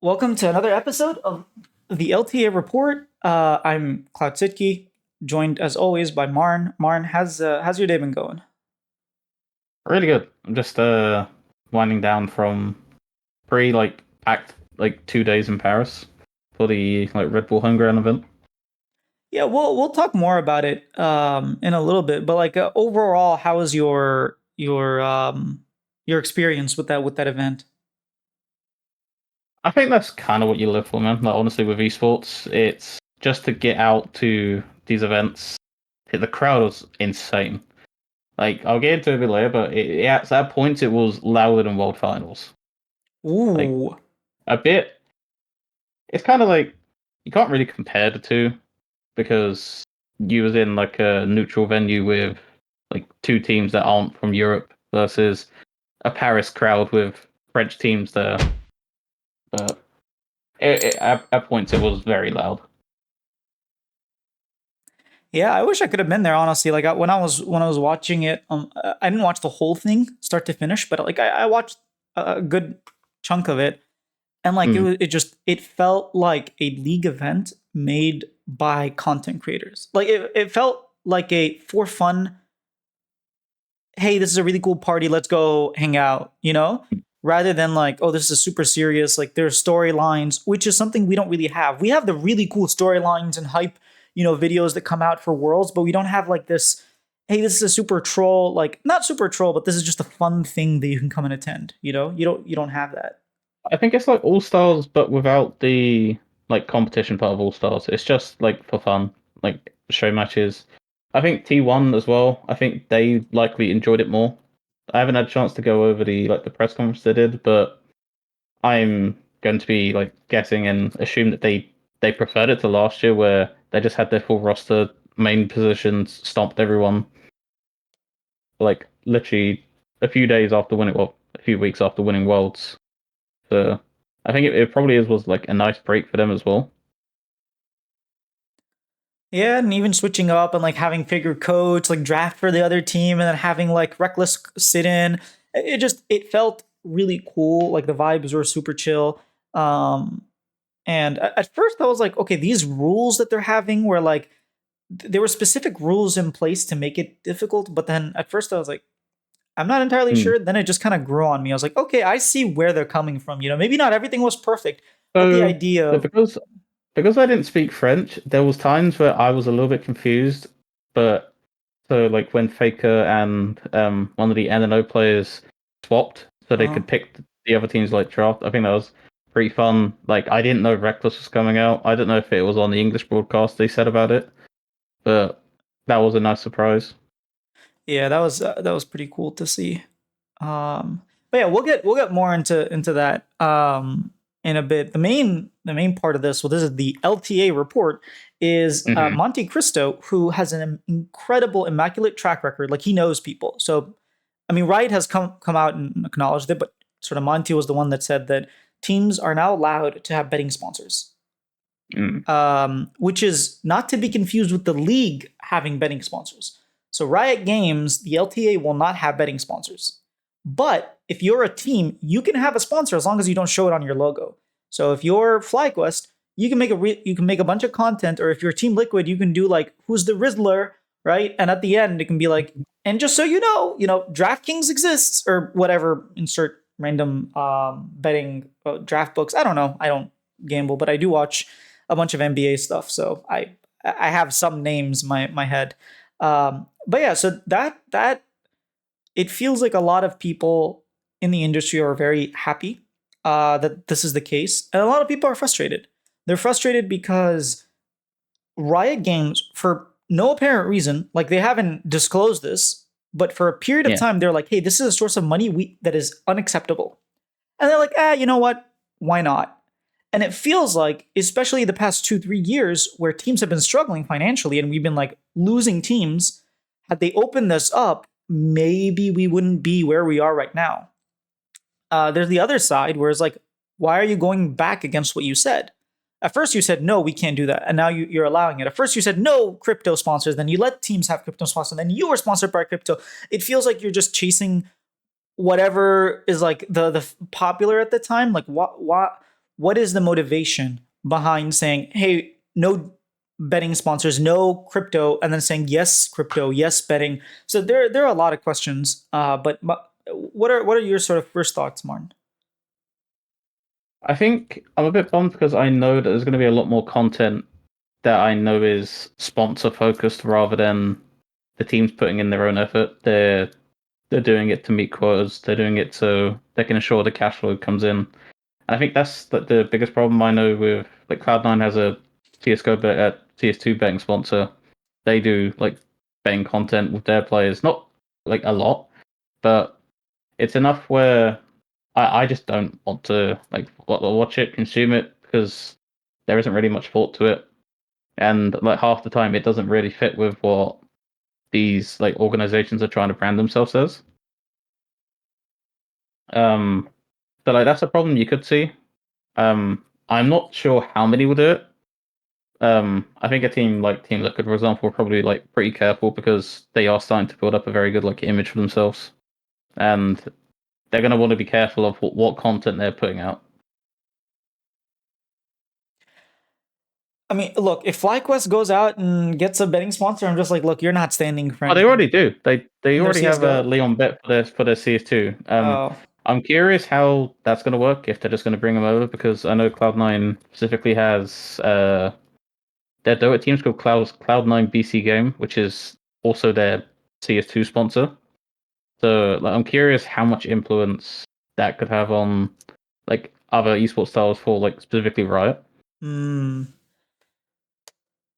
Welcome to another episode of the LTA report. I'm Cloud Sitke, joined as always by Marn. Marn, how's your day been going? Really good. I'm just winding down from pretty packed 2 days in Paris for the Red Bull Homeground event. Yeah, we'll talk more about it in a little bit. But overall, how was your experience with that event? I think that's kind of what you live for, man. Like honestly, with esports, it's just to get out to these events. The crowd was insane. Like I'll get into it a bit later, but at that point, it was louder than World Finals. Like Ooh, a bit. It's kind of like you can't really compare the two because you was in like a neutral venue with like two teams that aren't from Europe versus a Paris crowd with French teams there. But at points it was very loud. yeah, I wish I could have been there. Honestly, when I was watching it, I didn't watch the whole thing start to finish, but I watched a good chunk of it. And Mm. it felt like a league event made by content creators. It felt like a for fun, hey, this is a really cool party, let's go hang out, rather than like, oh, this is super serious, like there's storylines, which is something we don't really have. We have the really cool storylines and hype, videos that come out for worlds, but we don't have like this, hey, this is a super troll, like not super troll, but this is just a fun thing that you can come and attend, you don't have that. I think it's like All Stars, but without the competition part of All Stars. It's just like for fun, like show matches. I think T1 as well. I think they likely enjoyed it more. I haven't had a chance to go over the press conference they did, but I'm going to be like guessing and assume that they preferred it to last year where they just had their full roster, main positions, stomped everyone like literally a few days after winning, well, a few weeks after winning Worlds. So I think it probably was like a nice break for them as well. Yeah, and even switching up and like having figure coach, like draft for the other team, and then having like reckless sit in. It felt really cool. Like the vibes were super chill. And at first I was like, okay, these rules that they're having were like there were specific rules in place to make it difficult. But then at first I was like, I'm not entirely Hmm. sure. Then it just kind of grew on me. I was like, okay, I see where they're coming from. Maybe not everything was perfect, but the So, idea so of because I didn't speak French, there was times where I was a little bit confused. But so like when Faker and one of the NNO players swapped so they uh, could pick the other team's like draft, I think that was pretty fun. Like I didn't know Reckless was coming out. I don't know if it was on the English broadcast they said about it, but that was a nice surprise. yeah, that was pretty cool to see. But yeah, we'll get more into that in a bit. The main part of this, well, this is the LTA report, is Hmm. Monte Cristo, who has an incredible, immaculate track record. Like he knows people. So, I mean, Riot has come out and acknowledged it, but sort of Monte was the one that said that teams are now allowed to have betting sponsors, Mm. which is not to be confused with the league having betting sponsors. So Riot Games, the LTA will not have betting sponsors. But if you're a team, you can have a sponsor as long as you don't show it on your logo. So if you're FlyQuest, you can make a bunch of content, or if you're Team Liquid, you can do like who's the Rizzler, right? And at the end, it can be like, and just so DraftKings exists or whatever. Insert random betting draft books. I don't know. I don't gamble, but I do watch a bunch of NBA stuff, so I have some names in my head. But yeah, so that it feels like a lot of people in the industry are very happy that this is the case, and a lot of people are frustrated. They're frustrated because Riot Games, for no apparent reason, like they haven't disclosed this, but for a period of Yeah. time, they're like, "Hey, this is a source of money that is unacceptable," and they're like, you know what? Why not? And it feels like, especially the past 2, 3 years, where teams have been struggling financially and we've been like losing teams, had they opened this up, maybe we wouldn't be where we are right now. There's the other side where it's like, why are you going back against what you said? At first, you said, no, we can't do that. And now you're allowing it. At first, you said, no, crypto sponsors. Then you let teams have crypto sponsors. Then you were sponsored by crypto. It feels like you're just chasing whatever is like the popular at the time. Like, what is the motivation behind saying, hey, no betting sponsors, no crypto, and then saying yes crypto, yes betting? So there are a lot of questions. But what are your sort of first thoughts, Martin? I think I'm a bit bummed because I know that there's going to be a lot more content that I know is sponsor focused rather than the teams putting in their own effort. They're doing it to meet quotas. They're doing it so they can ensure the cash flow comes in. And I think that's like the biggest problem I know with like Cloud9 has a CS:GO CS2 betting sponsor. They do like betting content with their players, not like a lot, but it's enough where I just don't want to like watch it, consume it because there isn't really much thought to it, and like half the time it doesn't really fit with what these like organizations are trying to brand themselves as. Um, so like that's a problem you could see. I'm not sure how many will do it. I think a team like Team Liquid, for example, are probably like pretty careful because they are starting to build up a very good like image for themselves, and they're going to want to be careful of what content they're putting out. I mean, look, if FlyQuest goes out and gets a betting sponsor, I'm just like, look, you're not standing for Oh, they anything already do. They in their already have a CS:GO. Leon Bet for their CS2. Oh, I'm curious how that's going to work if they're just going to bring them over because I know Cloud9 specifically has their Dota team's called Cloud9 BC Game, which is also their CS2 sponsor. So like, I'm curious how much influence that could have on like other esports styles for like specifically Riot. hmm.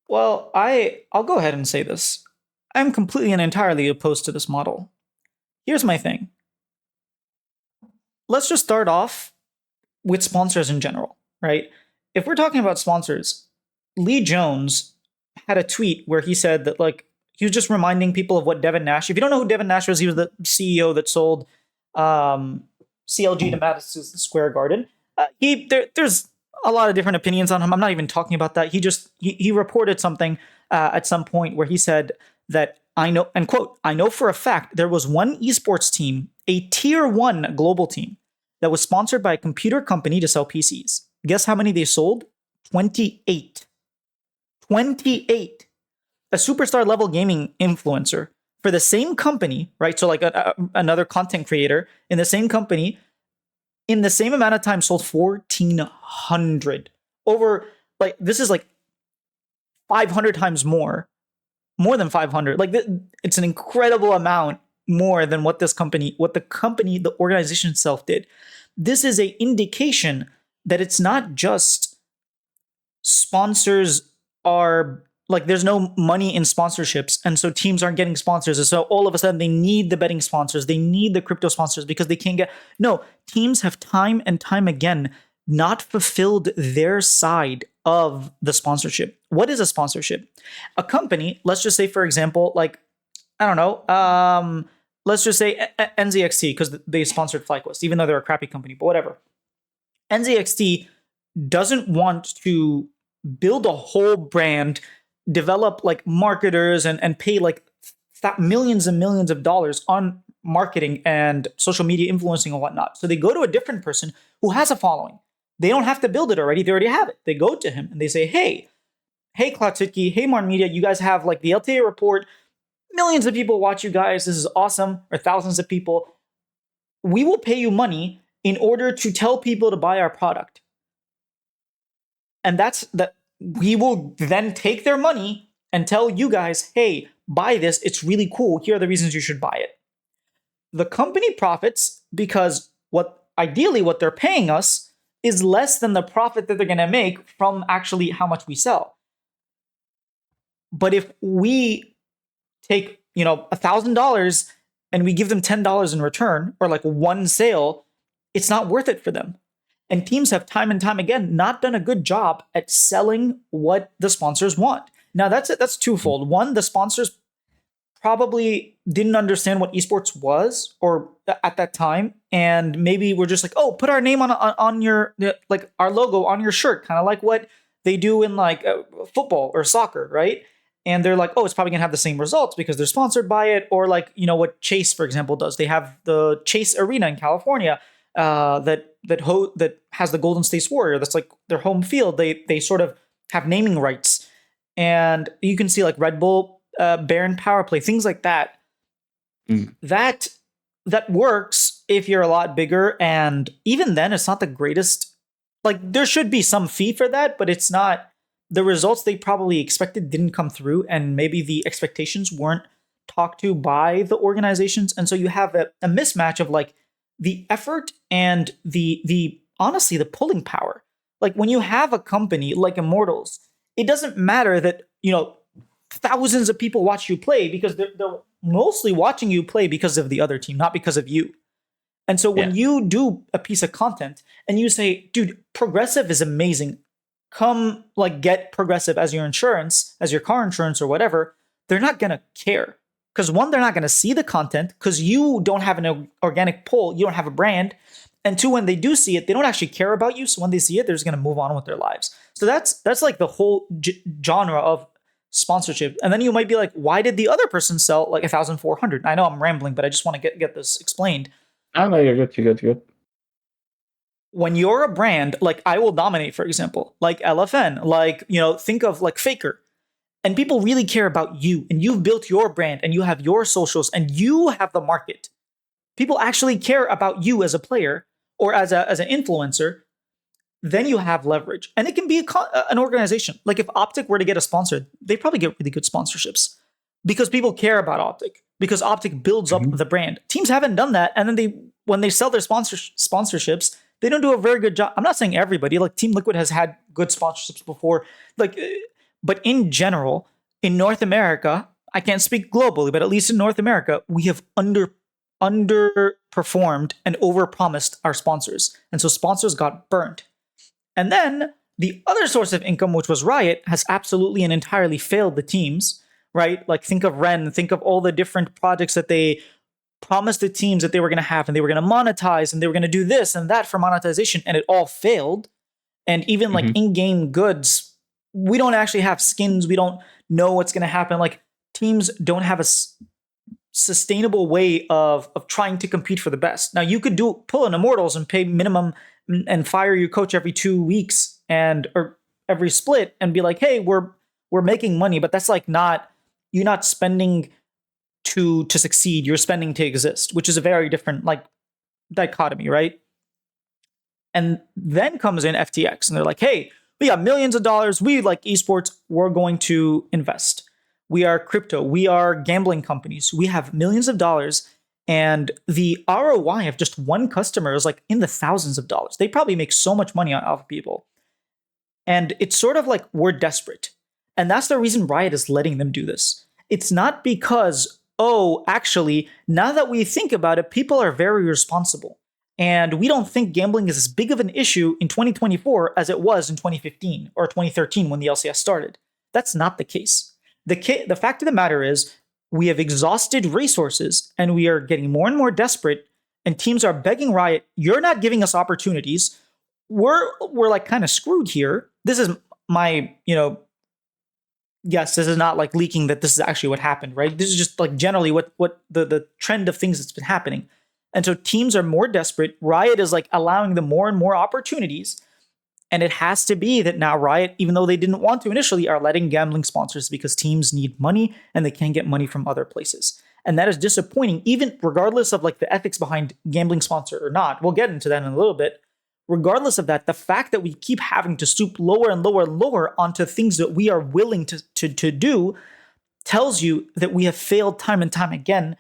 Well, I'll go ahead and say this. I'm completely and entirely opposed to this model. Here's my thing. Let's just start off with sponsors in general, right? If we're talking about sponsors, Lee Jones had a tweet where he said that like he was just reminding people of what Devin Nash. If you don't know who Devin Nash was, he was the CEO that sold um, CLG to Madison Square Garden. There's a lot of different opinions on him. I'm not even talking about that. He reported something at some point where he said that I know, and quote, I know for a fact there was one esports team, a tier one global team, that was sponsored by a computer company to sell PCs. Guess how many they sold? 28. 28. A superstar level gaming influencer for the same company, right? So, like another content creator in the same company, in the same amount of time, sold 1,400. Over, like, this is like 500 times more than 500. Like, it's an incredible amount more than what the organization itself did. This is a indication that it's not just sponsors are like there's no money in sponsorships and so teams aren't getting sponsors and so all of a sudden they need the betting sponsors, they need the crypto sponsors because they can't get. No, teams have time and time again not fulfilled their side of the sponsorship. What is a sponsorship? A company, let's just say for example, like I don't know, let's just say NZXT because they sponsored FlyQuest even though they're a crappy company, but whatever. NZXT doesn't want to build a whole brand, develop like marketers and pay like millions and millions of dollars on marketing and social media influencing and whatnot. So they go to a different person who has a following. They don't have to build it already. They already have it. They go to him and they say, hey, Klatsutki, hey, Marn Media, you guys have like the LTA report. Millions of people watch you guys. This is awesome. Or thousands of people. We will pay you money in order to tell people to buy our product. And that's that we will then take their money and tell you guys, hey, buy this. It's really cool. Here are the reasons you should buy it. The company profits because ideally what they're paying us is less than the profit that they're going to make from actually how much we sell. But if we take, $1,000 and we give them $10 in return or like one sale, it's not worth it for them. And teams have time and time again not done a good job at selling what the sponsors want. Now that's twofold. One, the sponsors probably didn't understand what esports was or at that time, and maybe we're just like, oh, put our name on your like our logo on your shirt, kind of like what they do in like football or soccer, right? And they're like, oh, it's probably gonna have the same results because they're sponsored by it, or like what Chase, for example, does. They have the Chase Arena in California. that has the Golden State Warrior. That's like their home field. They sort of have naming rights, and you can see like Red Bull, Baron Power Play, things like that. Mm. That works if you're a lot bigger, and even then, it's not the greatest. Like there should be some fee for that, but it's not. The results they probably expected didn't come through, and maybe the expectations weren't talked to by the organizations, and so you have a mismatch of like the effort and the honestly the pulling power. Like when you have a company like Immortals, it doesn't matter that thousands of people watch you play because they're mostly watching you play because of the other team, not because of you. And so when you do a piece of content and you say, dude, Progressive is amazing, come like get Progressive as your insurance, as your car insurance or whatever, they're not going to care. Because one, they're not going to see the content because you don't have an organic pull, you don't have a brand. And two, when they do see it, they don't actually care about you. So when they see it, they're just going to move on with their lives. So that's like the whole genre of sponsorship. And then you might be like, why did the other person sell like 1,400? I know I'm rambling, but I just want to get this explained. Oh no, you're good. You're good. When you're a brand, like I Will Dominate, for example, like LFN, like, think of like Faker, and people really care about you, and you've built your brand, and you have your socials, and you have the market. People actually care about you as a player or as an influencer. Then you have leverage, and it can be an organization. Like if Optic were to get a sponsor, they probably get really good sponsorships because people care about Optic, because Optic builds up the brand. Teams haven't done that, and then when they sell their sponsorships, they don't do a very good job. I'm not saying everybody, like Team Liquid has had good sponsorships before, like, but in general, in North America, I can't speak globally, but at least in North America, we have underperformed and overpromised our sponsors, and so sponsors got burned. And then the other source of income, which was Riot, has absolutely and entirely failed the teams, right? Like think of Ren, think of all the different projects that they promised the teams that they were going to have, and they were going to monetize, and they were going to do this and that for monetization, and it all failed. And even like in-game goods, we don't actually have skins. We don't know what's going to happen. Like teams don't have a sustainable way of trying to compete for the best. Now you could pull an Immortals and pay minimum and fire your coach every 2 weeks or every split and be like, hey, we're making money, but that's like you're not spending to succeed, you're spending to exist, which is a very different like dichotomy, right? And then comes in FTX and they're like, hey, we got millions of dollars, we like esports, we're going to invest. We are crypto, we are gambling companies, we have millions of dollars. And the ROI of just one customer is like in the thousands of dollars. They probably make so much money off of people. And it's sort of like we're desperate. And that's the reason Riot is letting them do this. It's not because, actually, now that we think about it, people are very responsible. And we don't think gambling is as big of an issue in 2024 as it was in 2015 or 2013 when the LCS started. That's not the case. The fact of the matter is, we have exhausted resources and we are getting more and more desperate, and teams are begging Riot, you're not giving us opportunities. We're like kind of screwed here. This is my, yes, this is not like leaking that this is actually what happened, right? This is just like generally what the trend of things that's been happening. And so teams are more desperate. Riot is like allowing them more and more opportunities. And it has to be that now Riot, even though they didn't want to initially, are letting gambling sponsors because teams need money and they can't get money from other places. And that is disappointing, even regardless of like the ethics behind gambling sponsor or not. We'll get into that in a little bit. Regardless of that, the fact that we keep having to stoop lower and lower and lower onto things that we are willing to do tells you that we have failed time and time again.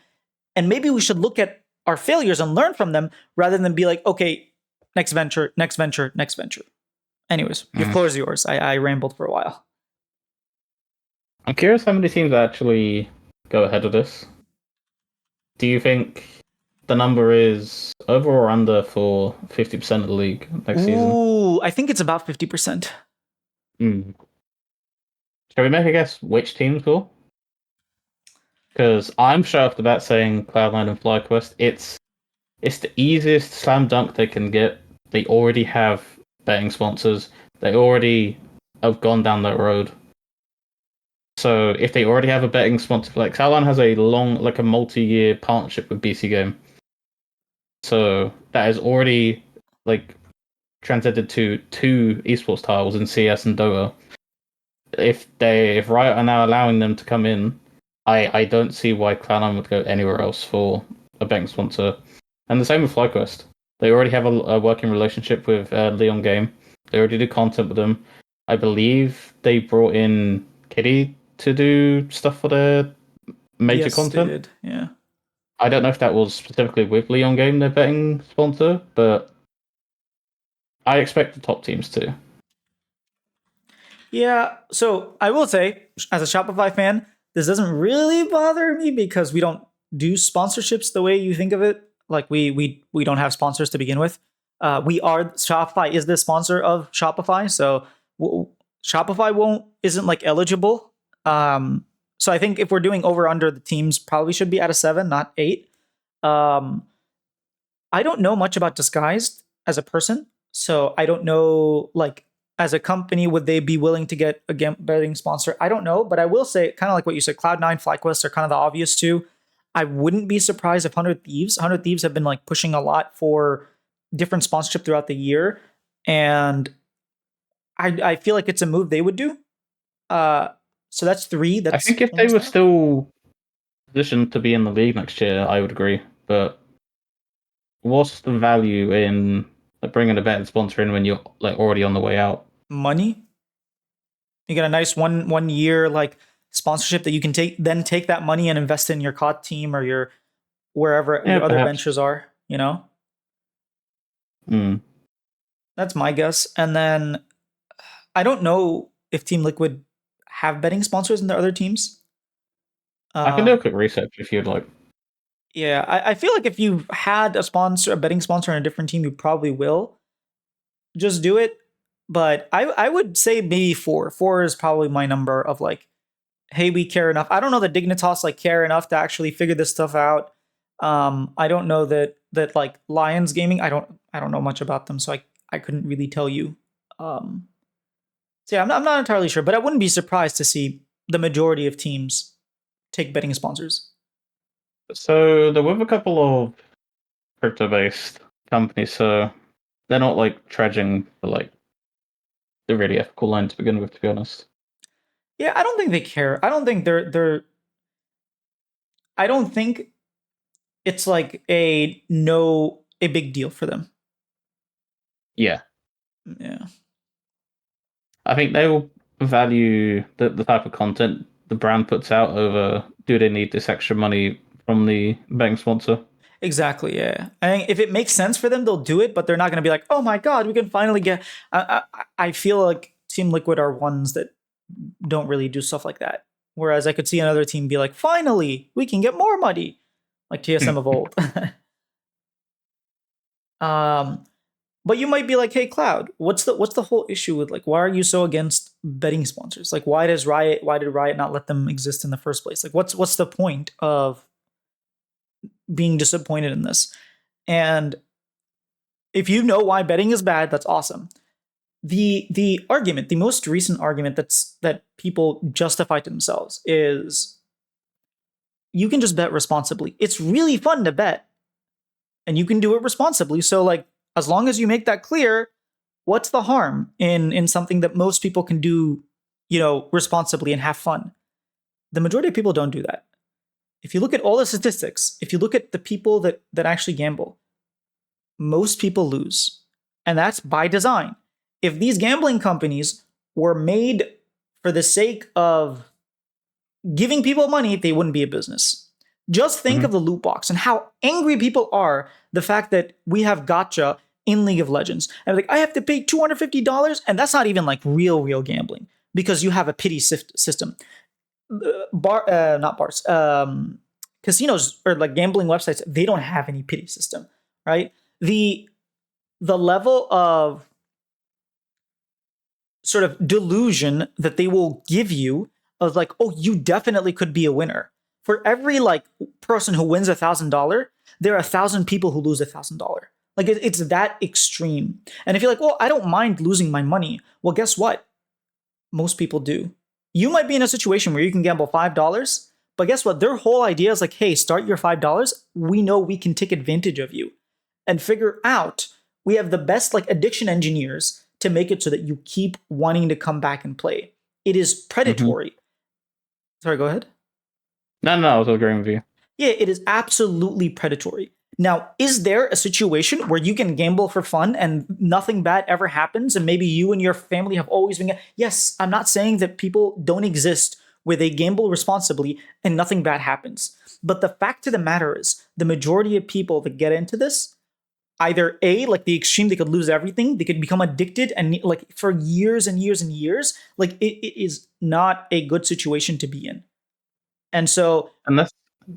And maybe we should look at our failures and learn from them rather than be like, okay, next venture, next venture, next venture. Anyways, your floor is yours. I rambled for a while. I'm curious how many teams actually go ahead of this. Do you think the number is over or under for 50% of the league next season? Ooh, I think it's about 50%. Shall we make a guess which teams will? Because I'm sure off the bat saying Cloud9 and FlyQuest, it's the easiest slam dunk they can get. They already have betting sponsors. They already have gone down that road. So if they already have a betting sponsor, like Cloud9 has a long, like a multi-year partnership with BC Game. So that is already like transcended to two esports titles in CS and Dota. If Riot are now allowing them to come in, I don't see why Cloud9 would go anywhere else for a betting sponsor. And the same with FlyQuest. They already have a working relationship with Leon Game. They already do content with them. I believe they brought in Kitty to do stuff for their major Yes, they content. did. Yeah. I don't know if that was specifically with Leon Game, their betting sponsor, but I expect the top teams to. Yeah. So I will say, as a Shopify fan, this doesn't really bother me because we don't do sponsorships the way you think of it. Like we don't have sponsors to begin with. We are Shopify is the sponsor of Shopify, so Shopify won't isn't like eligible. So I think if we're doing over under, the teams probably should be at a 7, not 8. Um, I don't know much about Disguised as a person, so I don't know like as a company would they be willing to get a betting sponsor? I don't know, but I will say kind of like what you said, Cloud9, FlyQuest are kind of the obvious two. I wouldn't be surprised if 100 Thieves have been like pushing a lot for different sponsorship throughout the year, and I feel like it's a move they would do. Uh, so that's 3. I That's think if they almost were half. still positioned to be in the league next year, I would agree. But what's the value in like, bringing a betting sponsor in when you're like already on the way out? Money. You get a nice one year like sponsorship that you can take that money and invest in your COD team or your wherever Yeah, your other perhaps. ventures are, you know? Mm. That's my guess. And then I don't know if Team Liquid have betting sponsors in their other teams. I can do a Um, quick research if you'd like. yeah, I feel like if you've had a betting sponsor in a different team, you probably will just do it. But I would say maybe 4. 4 is probably my number of like, hey, we care enough. I don't know that Dignitas like care enough to actually figure this stuff out. I don't know that like Lions Gaming. I don't know much about them, so I couldn't really tell you. Um, so yeah, I'm not entirely sure, but I wouldn't be surprised to see the majority of teams take betting sponsors. So there were a couple of crypto-based companies, so they're not like trudging for like the really ethical line to begin with, to be honest. Yeah, I don't think they care. I don't think they're. I don't think it's like a big deal for them. Yeah, Yeah. I think they will value the type of content the brand puts out over do they need this extra money from the betting sponsor. Exactly. Yeah. I think if it makes sense for them, they'll do it, but they're not going to be like, "Oh my god, we can finally get." I feel like Team Liquid are ones that don't really do stuff like that. Whereas I could see another team be like, "Finally, we can get more money," like TSM of old. um, but you might be like, "Hey, Cloud, what's the whole issue with like why are you so against betting sponsors? Like, why did Riot not let them exist in the first place? Like, what's the point of being disappointed in this?" And if you know why betting is bad, that's awesome. The argument, the most recent argument that people justify to themselves is you can just bet responsibly. It's really fun to bet and you can do it responsibly. So like as long as you make that clear, what's the harm in something that most people can do, responsibly and have fun? The majority of people don't do that. If you look at all the statistics, if you look at the people that actually gamble, most people lose. And that's by design. If these gambling companies were made for the sake of giving people money, they wouldn't be a business. Just think of Mhm. the loot box and how angry people are the fact that we have gotcha in League of Legends. And like, I have to pay $250, and that's not even like real gambling because you have a pity system. Not bars. Casinos or like gambling websites, they don't have any pity system, right? The level of sort of delusion that they will give you of like, oh, you definitely could be a winner. For every like person who wins $1,000, there are 1,000 people who lose $1,000. Like it's that extreme. And if you're like, well, I don't mind losing my money. Well, guess what? Most people do. You might be in a situation where you can gamble $5, but guess what? Their whole idea is like, hey, start your $5. We know we can take advantage of you. and figure out we have the best like addiction engineers to make it so that you keep wanting to come back and play. It is Hmm. predatory. Sorry, go ahead. No, I was agreeing with you. Yeah, it is absolutely predatory. Now, is there a situation where you can gamble for fun and nothing bad ever happens, and maybe you and your family have always been? Yes, I'm not saying that people don't exist where they gamble responsibly and nothing bad happens. But the fact of the matter is, the majority of people that get into this, either A, like the extreme, they could lose everything, they could become addicted and like for years and years and years, like it is not a good situation to be in. And so, And that's I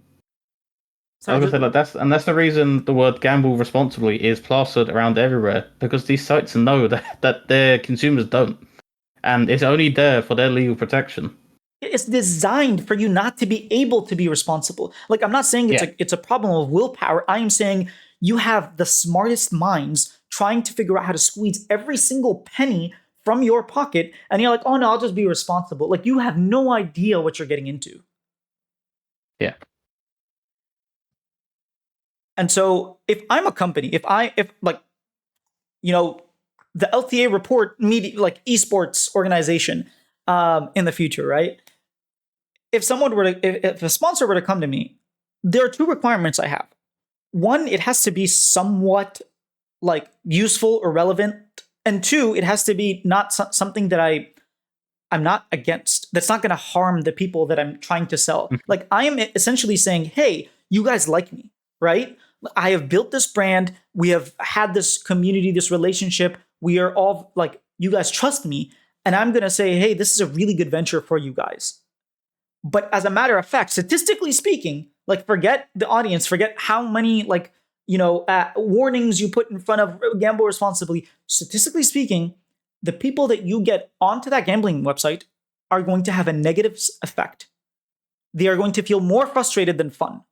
sorry, was gonna say like that's the reason the word gamble responsibly is plastered around everywhere because these sites know that their consumers don't, and it's only there for their legal protection. it's designed for you not to be able to be responsible. Like I'm not saying Yeah, it's a problem of willpower. I am saying you have the smartest minds trying to figure out how to squeeze every single penny from your pocket, and you're like, oh no, I'll just be responsible. Like you have no idea what you're getting into. yeah. And so if I'm a company, if like you know the LTA report media like esports organization in the future, right? If someone were to if a sponsor were to come to me, there are two requirements I have. One, it has to be somewhat like useful or relevant, and two, it has to be not something that I'm not against. That's not going to harm the people that I'm trying to sell. Mhm. Like I am essentially saying, hey, you guys like me, right? I have built this brand. We have had this community, this relationship. We are all like, you guys trust me, and I'm going to say, hey, this is a really good venture for you guys. But as a matter of fact, statistically speaking, like forget the audience, forget how many like warnings you put in front of gamble responsibly. Statistically speaking, the people that you get onto that gambling website are going to have a negative effect. They are going to feel more frustrated than fun.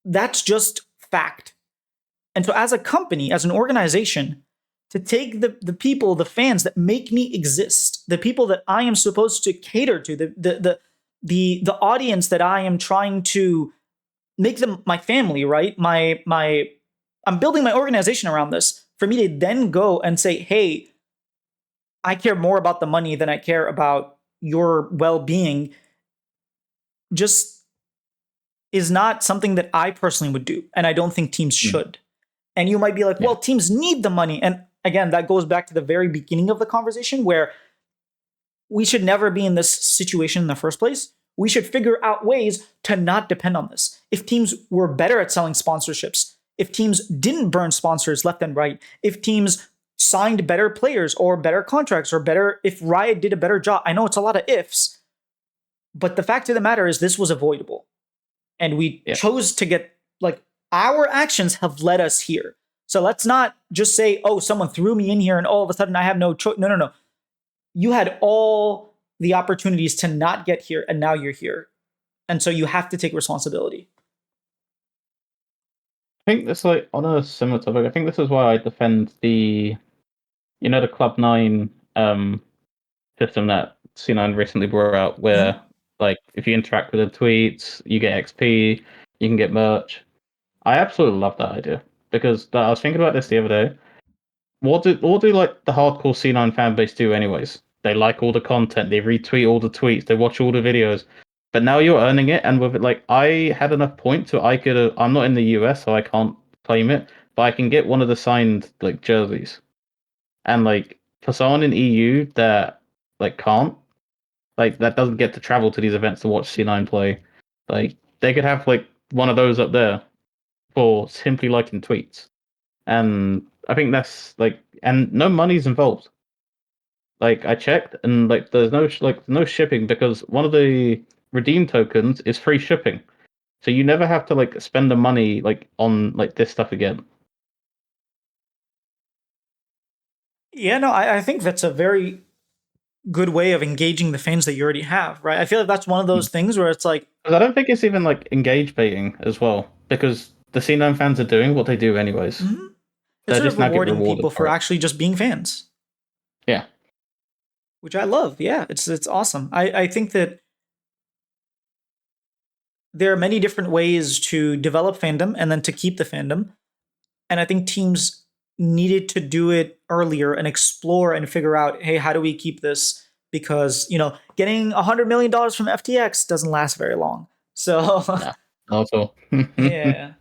That's just fact. And so, as a company, as an organization, to take the people, the fans that make me exist, the people that I am supposed to cater to, the audience that I am trying to make them my family, right? My I'm building my organization around this. For me to then go and say, hey, I care more about the money than I care about your well-being, just is not something that I personally would do. And I don't think teams Mm. should. And you might be like, Yeah. well, teams need the money. And again, that goes back to the very beginning of the conversation where we should never be in this situation in the first place. We should figure out ways to not depend on this. If teams were better at selling sponsorships, if teams didn't burn sponsors left and right, if teams signed better players or better contracts or better, if Riot did a better job, I know it's a lot of ifs, but the fact of the matter is this was avoidable. And we Yeah. chose to get, like, our actions have led us here. So let's not just say, oh, someone threw me in here and all of a sudden I have no choice. No, no, no. You had all the opportunities to not get here and now you're here. And so you have to take responsibility. I think that's like on a similar topic. I think this is why I defend the Club 9 system that C9 recently brought out, Mhm. where like if you interact with the tweets, you get XP, you can get merch. I absolutely love that idea because I was thinking about this the other day. What do like the hardcore C9 fan base do anyways? They like all the content, they retweet all the tweets, they watch all the videos. But now you're earning it, and with it, like I had enough points so I could. I'm not in the US, so I can't claim it, but I can get one of the signed like jerseys. And like for someone in EU that like can't, like that doesn't get to travel to these events to watch C9 play, like they could have like one of those up there for simply liking tweets. And I think that's like, and no money's involved. Like I checked, and like there's no shipping because one of the redeem tokens is free shipping, so you never have to like spend the money like on like this stuff again. Yeah, no, I think that's a very good way of engaging the fans that you already have, right? I feel like that's one of those things where it's like, Because I don't think it's even like engage baiting as well, because the C9 fans are doing what they do anyways. mhm. It's They sort of just now get rewarding rewarded people for for it. actually just being fans, Yeah. which I love. Yeah, it's awesome. I think that there are many different ways to develop fandom and then to keep the fandom. And I think teams needed to do it earlier and explore and figure out, hey, how do we keep this? Because, getting $100 million from FTX doesn't last very long. So, No, not at all. yeah.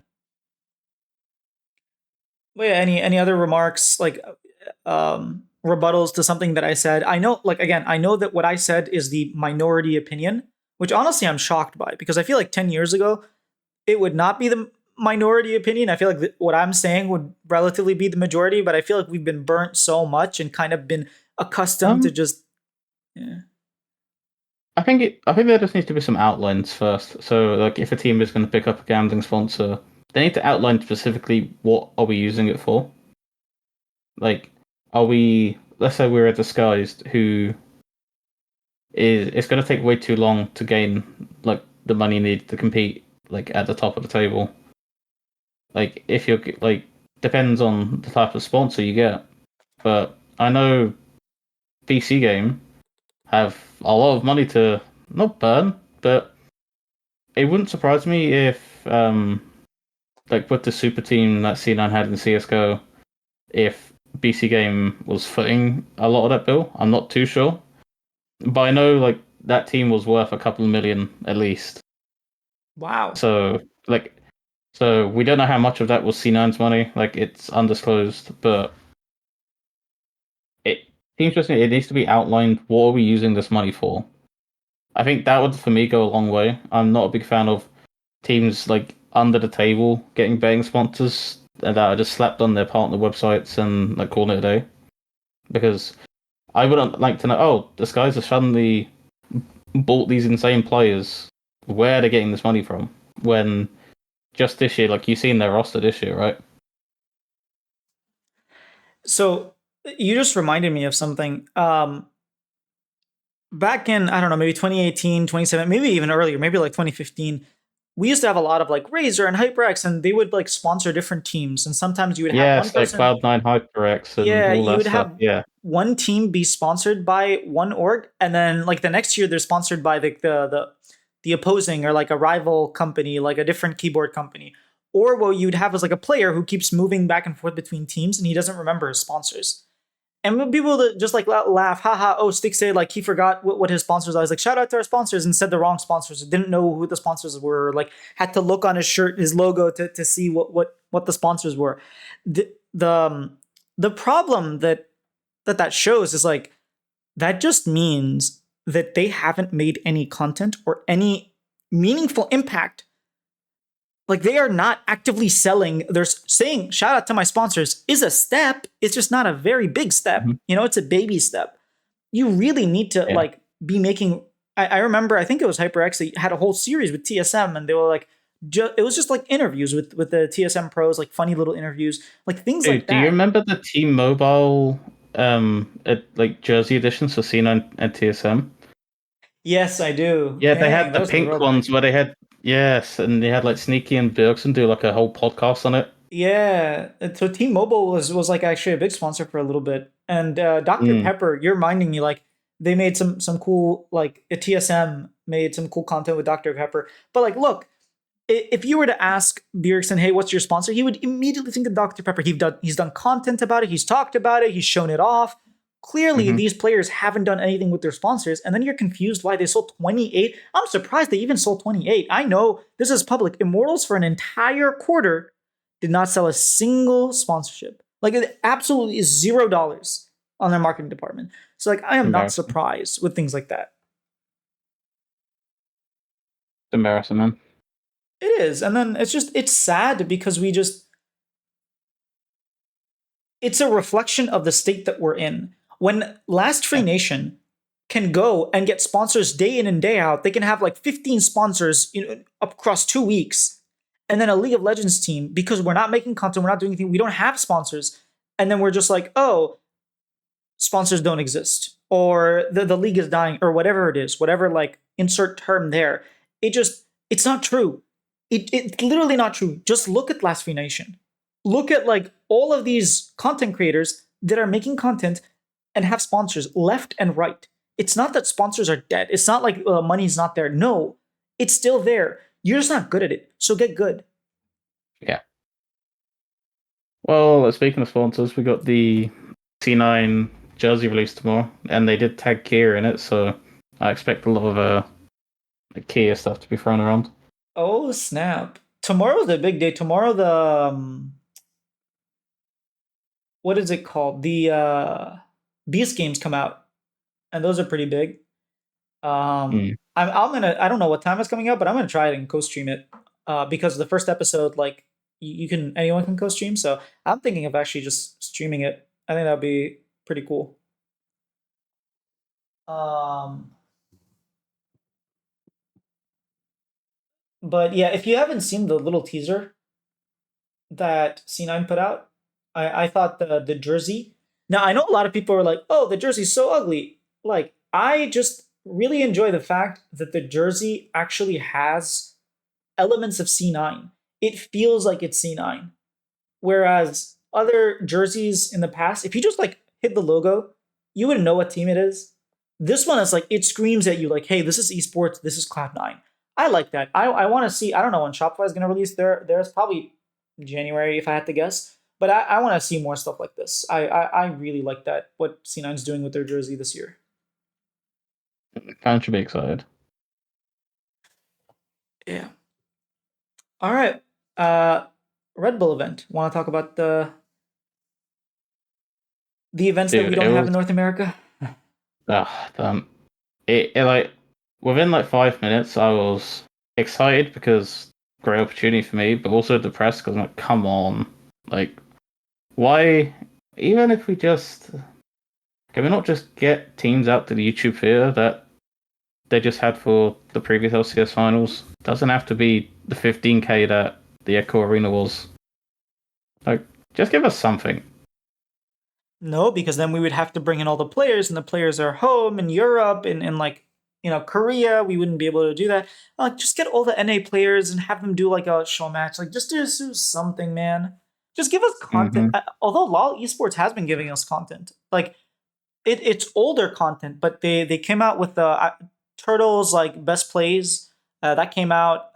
Well, yeah, any other remarks, like rebuttals to something that I said? I know, like, again, I know that what I said is the minority opinion, which honestly I'm shocked by, because I feel like 10 years ago it would not be the minority opinion. I feel like what I'm saying would relatively be the majority, but I feel like we've been burnt so much and kind of been accustomed to Um, just, yeah. I think there just needs to be some outlines first. So, like, if a team is going to pick up a gambling sponsor, they need to outline specifically what are we using it for. Like, are we? Let's say we're a disguised who is. It's going to take way too long to gain like the money needed to compete like at the top of the table. Like, if you're like depends on the type of sponsor you get. But I know PC Game have a lot of money to not burn, but it wouldn't surprise me if, like with the super team that C9 had in CS:GO, if BC Game was footing a lot of that bill. I'm not too sure, but I know like that team was worth a couple of million at least. Wow. So like, so we don't know how much of that was C9's money. Like it's undisclosed, but it seems to me it needs to be outlined. What are we using this money for? I think that would, for me, go a long way. I'm not a big fan of teams like under the table getting betting sponsors that are just slapped on their partner websites and like calling it a day. Because I wouldn't like to know, oh, this guys have suddenly bought these insane players. Where are they getting this money from? When just this year, like you've seen their roster this year, right? So you just reminded me of something. Back in, I don't know, maybe 2018, 2017, maybe even earlier, maybe like 2015, we used to have a lot of like Razer and HyperX, and they would like sponsor different teams. And sometimes you would have one Yes, like person, Cloud9 HyperX and yeah, all you that would stuff. have Yeah. one team be sponsored by one org, and then like the next year they're sponsored by the opposing, or like a rival company, like a different keyboard company. Or what you'd have is like a player who keeps moving back and forth between teams and he doesn't remember his sponsors. And when people that just like laugh, haha, oh, Stick said like he forgot what his sponsors are. I was like, shout out to our sponsors, and said the wrong sponsors. Didn't know who the sponsors were. Like had to look on his shirt, his logo to see what the sponsors were. The the the problem that shows is like that just means that they haven't made any content or any meaningful impact. Like they are not actively selling. They're saying shout out to my sponsors is a step. It's just not a very big step. Mhm. It's a baby step. You really need to Yeah. like be making. I remember, I think it was HyperX that had a whole series with TSM, and they were like, it was just like interviews with the TSM pros, like funny little interviews, like things like Dude, do you that. remember the Team Mobile like jersey editions for C9 and TSM? Yes, I do. Yeah, they Dang, had the those are the pink throwback. ones where they had yes, and they had like Sneaky and Bergson do like a whole podcast on it. Yeah, so T-Mobile was like actually a big sponsor for a little bit, and Dr. Mm. Pepper, you're reminding me like they made some cool, like a TSM made some cool content with Dr. Pepper. But like, look, if you were to ask Bjergsen, hey, what's your sponsor? He would immediately think of Dr. Pepper. He's done content about it. He's talked about it. He's shown it off. Clearly, Hmm. these players haven't done anything with their sponsors, and then you're confused why they sold 28. I'm surprised they even sold 28. I know this is public. Immortals for an entire quarter did not sell a single sponsorship. Like it absolutely is $0 on their marketing department. So like I am not Embarrassing. surprised with things like that. Embarrassing, man. It is. And then it's sad because it's a reflection of the state that we're in. When Last Free Yeah. Nation can go and get sponsors day in and day out, they can have like 15 sponsors across 2 weeks. And then a League of Legends team, because we're not making content, we're not doing anything, we don't have sponsors. And then we're just like, oh, sponsors don't exist. Or the league is dying, or whatever it is, whatever like insert term there. It's not true. It's literally not true. Just look at Last Free Nation. Look at like all of these content creators that are making content and have sponsors left and right. It's not that sponsors are dead. It's not like money's not there. No, it's still there. You're just not good at it. So get good. Yeah. Well, speaking of sponsors, we got the C9 jersey release tomorrow, and they did tag Kia in it, so I expect a lot of Kia stuff to be thrown around. Oh snap! Tomorrow's a big day. Tomorrow the what is it called? The Beast games come out, and those are pretty big. Mm. I'm gonna I don't know what time it's coming out, but I'm gonna try it and co-stream it. Because the first episode, like you can anyone can co-stream, so I'm thinking of actually just streaming it. I think that'd be pretty cool. Um, but yeah, if you haven't seen the little teaser that C9 put out, I thought the jersey. Now I know a lot of people are like, "Oh, the jersey's so ugly." Like I just really enjoy the fact that the jersey actually has elements of C9. It feels like it's C9. Whereas other jerseys in the past, if you just like hit the logo, you wouldn't know what team it is. This one is like it screams at you like, "Hey, this is esports. This is Cloud9." I like that. I want to see. I don't know when Shopify is going to release theirs. Probably January, if I had to guess. But I want to see more stuff like this. I really like that. What C9's doing with their jersey this year. Fans should be excited. Yeah. All right. Uh, Red Bull event. Want to talk about the events that we Dude, don't it have was in North America? um, it like within like 5 minutes, I was excited because great opportunity for me, but also depressed because I'm like, come on, like why? Even if we just can we not just get teams out to the YouTube theater that they just had for the previous LCS finals? Doesn't have to be the 15K that the Echo Arena was. Like, just give us something. No, because then we would have to bring in all the players, and the players are home in Europe and like Korea. We wouldn't be able to do that. Like, just get all the NA players and have them do like a show match. Like, just do something, man. Just give us content. Mm-hmm. Although LoL Esports has been giving us content, like it's older content, but they came out with the Turtles like best plays that came out.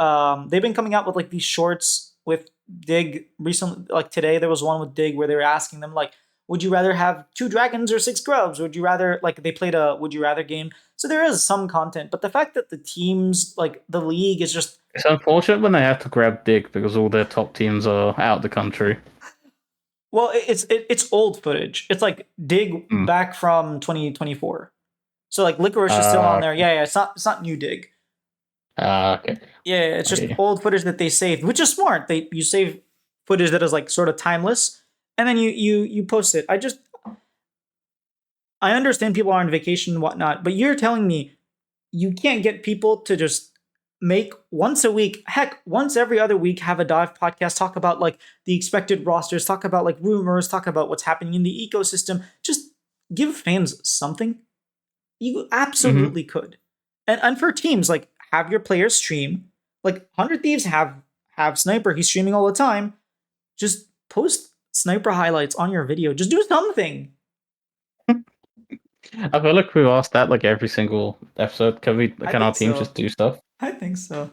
They've been coming out with like these shorts with Dig recently. Like today, there was one with Dig where they were asking them like, "Would you rather have two dragons or six grubs? Would you rather like they played a Would you rather game?" So there is some content, but the fact that the teams like the league is just It's unfortunate when they have to grab Dick because all their top teams are out of the country. well, it's old footage. It's like Dig Mm. back from 2024. So like Licorice is still on there. Yeah, yeah. It's not new Dig. Okay. Yeah, it's just Okay. old footage that they saved, which is smart. You save footage that is like sort of timeless, and then you post it. I understand people are on vacation and whatnot, but you're telling me you can't get people to just make once a week, heck, once every other week, have a dive podcast, talk about like the expected rosters, talk about like rumors, talk about what's happening in the ecosystem. Just give fans something. You Mm-hmm. absolutely could. And for teams, like have your players stream. Like 100 Thieves have Sniper, he's streaming all the time. Just post Sniper highlights on your video. Just do something. I feel like we've asked that like every single episode. I Can our think teams just so. do stuff? I think so.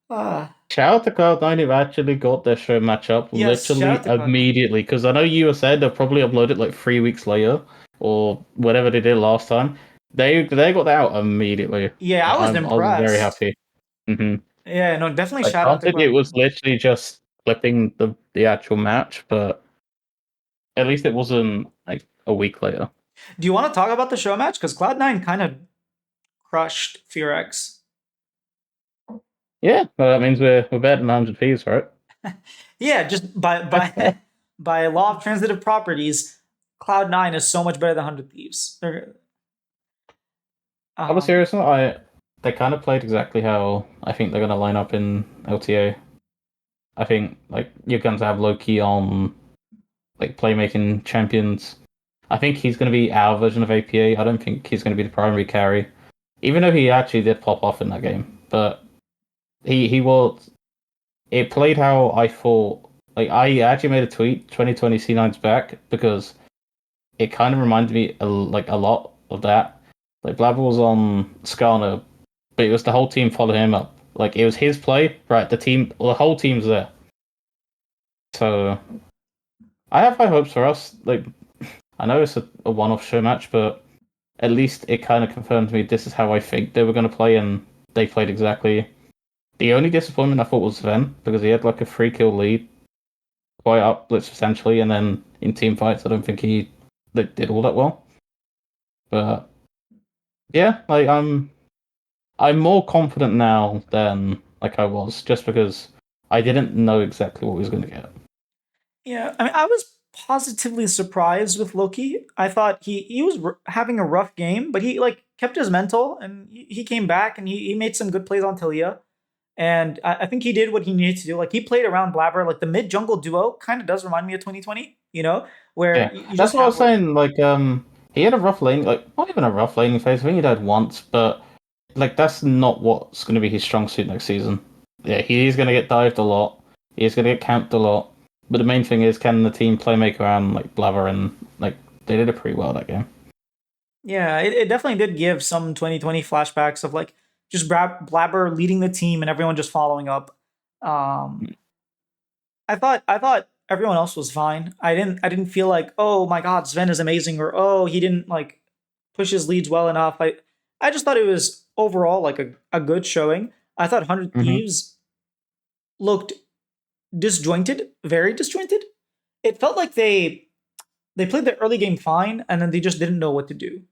Ah, Shout out to Cloud9 who actually got their show match up yes, shout literally out to Cloud9. immediately. Because I know you said they'll probably upload it like 3 weeks later or whatever they did last time. They got that out immediately. Yeah, I was I was very impressed. happy. Hmm. Yeah, no, definitely Like shout out to granted, it was Cloud9. literally just flipping the actual match, but at least it wasn't like a week later. Do you want to talk about the show match? Because Cloud9 kind of crushed FearX. Yeah, well, that means we're better than 100 Thieves, right? Yeah, just by by law of transitive properties, Cloud9 is so much better than 100 Thieves. On a Um, serious note, they kind of played exactly how I think they're gonna line up in LTA. I think like you're going to have Loki on like playmaking champions. I think he's going to be our version of APA. I don't think he's going to be the primary carry, even though he actually did pop off in that game. But he was. It played how I thought. Like I actually made a tweet, 2020 C9's back, because it kind of reminded me like a lot of that. Like Blabber was on Skarner, but it was the whole team following him up. Like it was his play, right? The whole team's there. So I have high hopes for us. Like, I know it's a one-off show match, but at least it kind of confirmed to me this is how I think they were going to play, and they played exactly. The only disappointment I thought was Sven because he had like a 3-kill lead, quite up blitz essentially, and then in team fights, I don't think he did all that well. But yeah, like I'm more confident now than like I was, just because I didn't know exactly what we was going to get. Yeah, I mean, I was positively surprised with Loki. I thought he was having a rough game, but he like kept his mental and he came back and he made some good plays on Talia. And I think he did what he needed to do. Like he played around Blabber. Like the mid jungle duo kind of does remind me of 2020. Where Yeah, you that's just what I have was like saying. Like, he had a rough lane, like not even a rough laning phase. I think he died once, but like that's not what's going to be his strong suit next season. Yeah, he's going to get dived a lot. He's going to get camped a lot. But the main thing is, can the team playmaker around like Blabber and like they did it pretty well that game. yeah, it definitely did give some 2020 flashbacks of like just Blabber leading the team and everyone just following up. Um, I thought everyone else was fine. I didn't feel like, oh my god, Sven is amazing, or oh, he didn't like push his leads well enough. I just thought it was overall like a good showing. I thought 100 Hmm. Thieves looked disjointed, very disjointed. It felt like they played the early game fine and then they just didn't know what to do,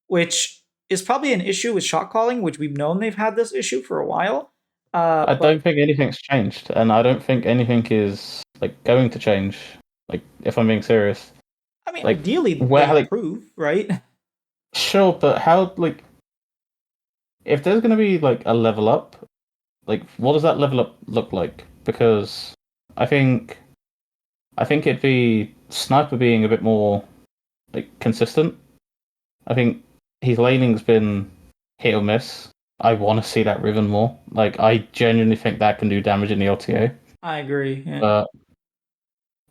which is probably an issue with shot calling, which we've known they've had this issue for a while. I don't But think anything's changed, and I don't think anything is like going to change. Like, if I'm being serious, I mean, like ideally where they like improve, right? sure, but how like if there's going to be like a level up, like what does that level up look like? Because I think I think it'd be Sniper being a bit more like consistent. I think his laning's been hit or miss. I want to see that Riven more. Like I genuinely think that can do damage in the LTA. I agree. Yeah. But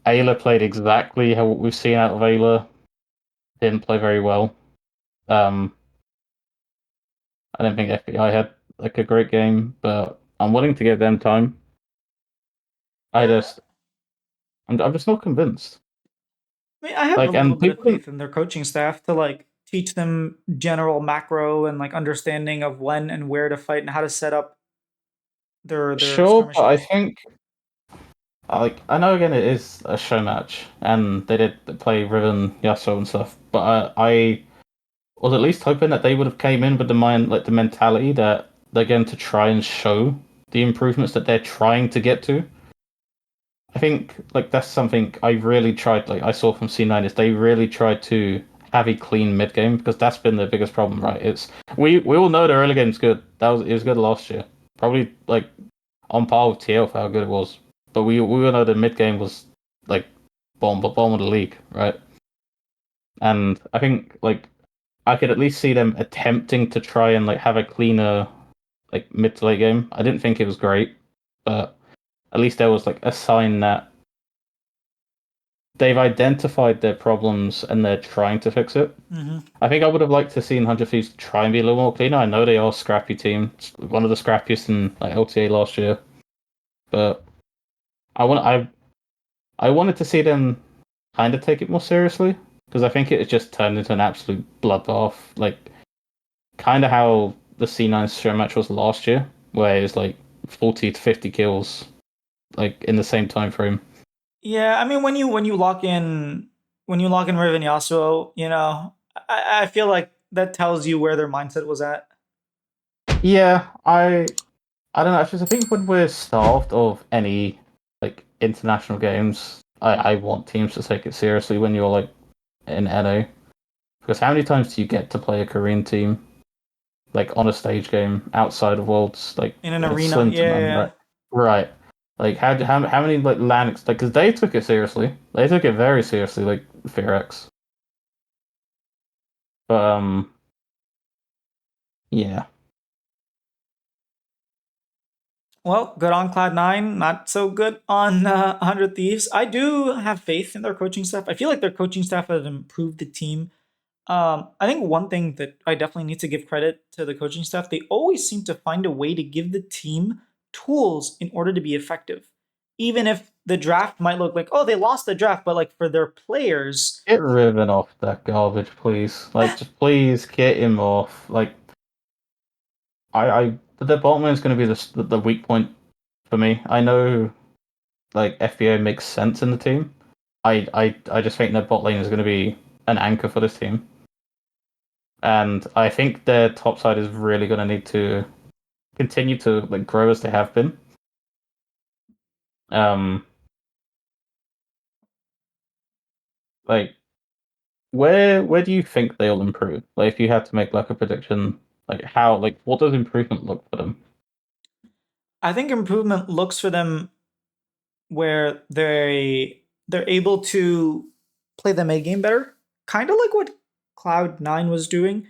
Ayla played exactly how what we've seen out of Ayla. Didn't play very well. Um, I don't think FBI had like a great game, but I'm willing to give them time. I Yeah. just I'm just not convinced. I mean, I have a Like, little and bit of people can faith in their coaching staff to like teach them general macro and like understanding of when and where to fight and how to set up their sure, but I skirmishes. think like I know again it is a show match, and they did play Riven, Yasuo, and stuff. But I was at least hoping that they would have came in with the mind, like the mentality that they're going to try and show the improvements that they're trying to get to. I think like that's something I really tried. Like I saw from C9 is they really tried to have a clean mid game because that's been the biggest problem, right? It's we all know the early game's good. It was good last year, probably like on par with TL for how good it was. But we all know the mid game was like bottom of the league, right? And I think like I could at least see them attempting to try and like have a cleaner like mid to late game. I didn't think it was great, but at least there was like a sign that they've identified their problems and they're trying to fix it. Hmm. I think I would have liked to see 100 Thieves try and be a little more cleaner. I know they are a scrappy team, it's one of the scrappiest in like LTA last year, but I want I wanted to see them kind of take it more seriously because I think it just turned into an absolute bloodbath, like kind of how the C9 show match was last year, where it was like 40 to 50 kills like in the same time frame. Yeah, I mean when you lock in Riven Yasuo, I feel like that tells you where their mindset was at. Yeah, I don't know. It's just I think when we're starved of any like international games, I want teams to take it seriously when you're like in NA. Because how many times do you get to play a Korean team like on a stage game outside of Worlds? Like In an it's arena. slim to Yeah, none, yeah. right? Like how many like Lanix like because they took it seriously. They took it very seriously, like Fearx. But yeah. Well, good on Cloud9, not so good on 100 Thieves. I do have faith in their coaching staff. I feel like their coaching staff has improved the team. I think one thing that I definitely need to give credit to the coaching staff, they always seem to find a way to give the team tools in order to be effective. Even if the draft might look like, oh, they lost the draft, but like for their players, Get Riven off that garbage, please. Like, just please get him off. Like, the bottom lane is going to be the weak point for me. I know, like, FBO makes sense in the team. I just think their bot lane is going to be an anchor for this team. And I think their top side is really going to need to continue to like grow as they have been. Um, like where do you think they'll improve? Like if you had to make like a prediction, like how like what does improvement look for them? I think improvement looks for them where they're able to play the mid game better, kind of like what Cloud9 was doing,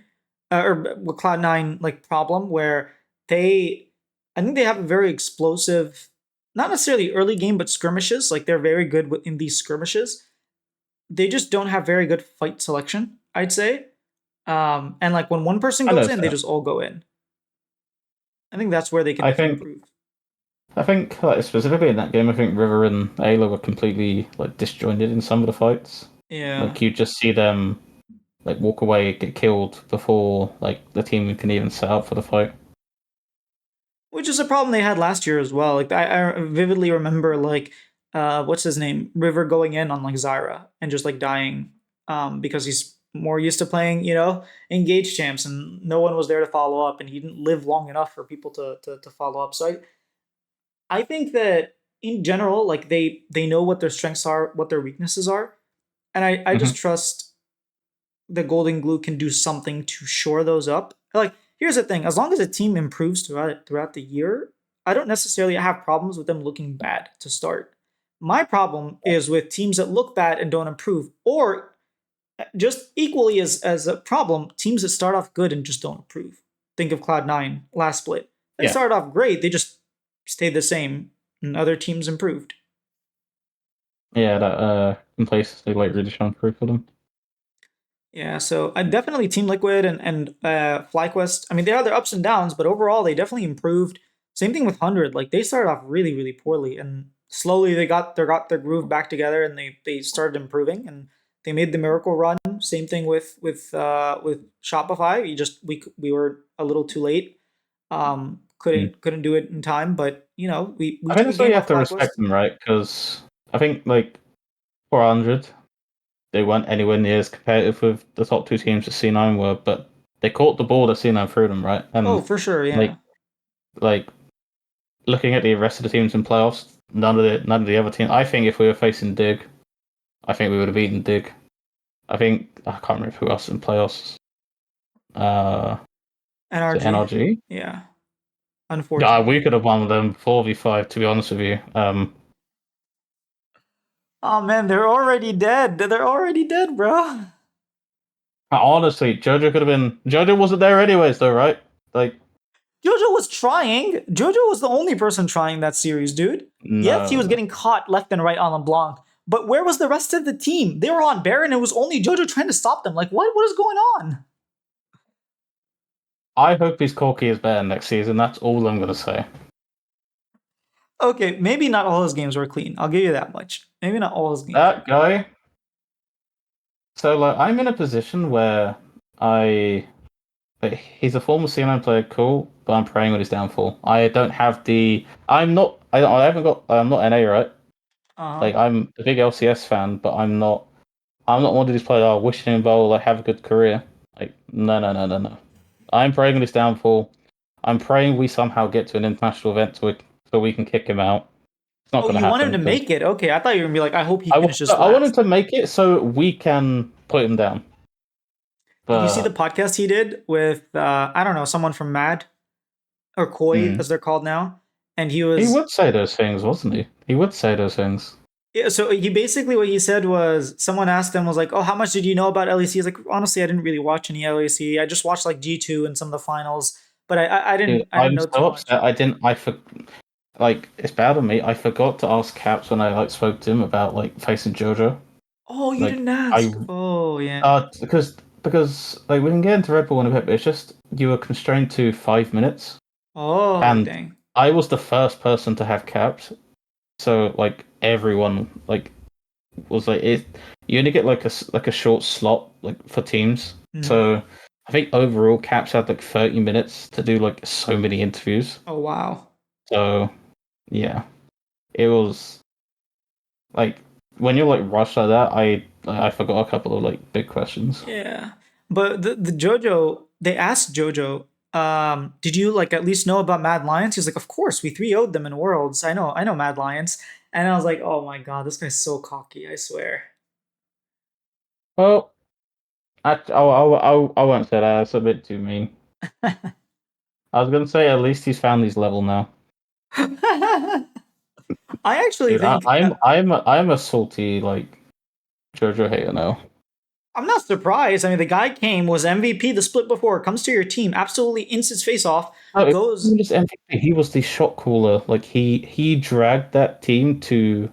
or what Cloud9 like problem where they, I think they have a very explosive, not necessarily early game, but skirmishes. Like they're very good in these skirmishes. They just don't have very good fight selection, I'd say. And like when one person I goes know in, they so. just all go in. I think that's where they can I definitely think improve. I think like, specifically in that game, I think River and Ayla were completely like disjointed in some of the fights. Yeah. Like you just see them like walk away, get killed before like the team can even set up for the fight. Which is a problem they had last year as well. Like I vividly remember like what's his name? River going in on like Zyra and just like dying because he's more used to playing, engaged champs and no one was there to follow up and he didn't live long enough for people to follow up. So I think that in general, like they know what their strengths are, what their weaknesses are. And I just Hmm. trust the Golden Glue can do something to shore those up. Like, here's the thing: as long as a team improves throughout the year, I don't necessarily have problems with them looking bad to start. My problem is with teams that look bad and don't improve, or just equally as a problem, teams that start off good and just don't improve. Think of Cloud9 last split. They Yeah, started off great, they just stayed the same, and other teams improved. yeah, that complacency like really shone through for them. Yeah, so I definitely Team Liquid and FlyQuest. I mean, they had their ups and downs, but overall they definitely improved. Same thing with 100. Like they started off really poorly, and slowly they got their groove back together, and they started improving, and they made the miracle run. Same thing with Shopify. We were a little too late. Mm. Couldn't do it in time, but we I think took a that's why you game have off to respect FlyQuest. them, right? Because I think like 400, they weren't anywhere near as competitive with the top two teams that C9 were, but they caught the ball that C9 threw them, right? Oh, And for sure, like yeah. like looking at the rest of the teams in playoffs, none of the other teams. I think if we were facing Dig, I think we would have beaten Dig. I think I can't remember who else in playoffs. Uh, is it NRG, NRG? yeah. Yeah, we Unfortunately. could have won them 4v5. To be honest with you, Oh man, they're already dead. They're already dead, bro. honestly, Jojo could have been. Jojo wasn't there anyways, though, right? Like, Jojo was trying. Jojo was the only person trying that series, dude. Yes, he was no. getting caught left and right on LeBlanc. But where was the rest of the team? They were on Baron. It was only Jojo trying to stop them. Like, what? What is going on? I hope his Corki is better next season. That's all I'm gonna say. Okay, maybe not all his games were clean. I'll give you that much. Maybe not all his games were That clean. guy. So like, I'm in a position where I like, he's a former C9 player, cool, but I'm praying on his downfall. I don't have the. I'm not. I haven't got. I'm not NA, right? Uh huh. Like I'm a big LCS fan, but I'm not. I'm not one of these players. Oh, wishing him well, like have a good career. Like no, no, no, no, no. I'm praying on his downfall. I'm praying we somehow get to an international event so we can kick him out. It's not Oh, going to you want him happen to because make it? Okay, I thought you were gonna be like, I hope he I want finishes I want him last. to make it so we can put him down. Did you see the But podcast he did with I don't know, someone from Mad or Koi mm, as they're called now? And he he was would say those things, wasn't he? He would say those things. Yeah, so he basically what he said was someone asked him was like, "Oh, how much did you know about LEC?" He's like, "Honestly, I didn't really watch any LEC. I just watched like G2 and some of the finals, but I Dude, didn't I'm know too so much." upset. I didn't. Like it's bad on me. I forgot to ask Caps when I like spoke to him about like facing JoJo. Oh, you Like didn't I ask. Oh, yeah. because like we can get into Red Bull in a bit, but it's just you were constrained to 5 minutes, Oh, and dang. I was the first person to have Caps so like everyone like was like it. You only get like like a short slot like for teams. Mhm. So I think overall Caps had like 30 minutes to do like so many interviews. Oh wow. So yeah, it was like when you're like rushed like that, I forgot a couple of like big questions. Yeah. But the Jojo, they asked Jojo, did you like at least know about Mad Lions? He's like, of course, we 3-0'd them in Worlds. I know Mad Lions. And I was like, oh my god, this guy's so cocky, I swear. Well, I won't say that. That's a bit too mean. I was gonna say at least he's found his level now. I actually Dude, think I'm a salty like JoJo hater now. I'm not surprised. I mean, the guy came, was MVP the split before, comes to your team, absolutely insta face off, No, it wasn't goes. just MVP. He was the shot caller. Like he dragged that team to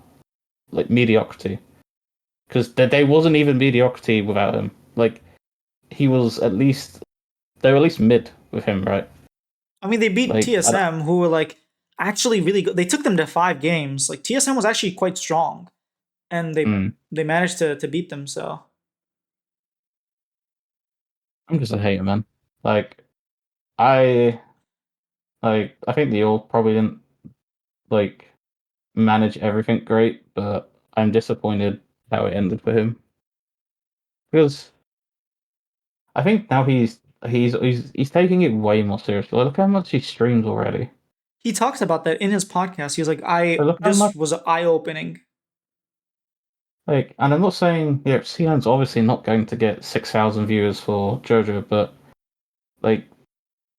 like mediocrity because they wasn't even mediocrity without him. Like he was at least they were at least mid with him, right? I mean, they beat Like I don't, TSM, who were like actually really good. They took them to 5 games. Like TSM was actually quite strong, and mm, they managed to beat them. So I'm just a hater, man. Like I I think the all probably didn't like manage everything great, but I'm disappointed how it ended for him because I think now he's taking it way more seriously. Look how much he streams already. he talks about that in his podcast. He was like, "I But look how this much was eye opening." like, and I'm not saying yeah, CN's obviously not going to get 6,000 viewers for JoJo, but like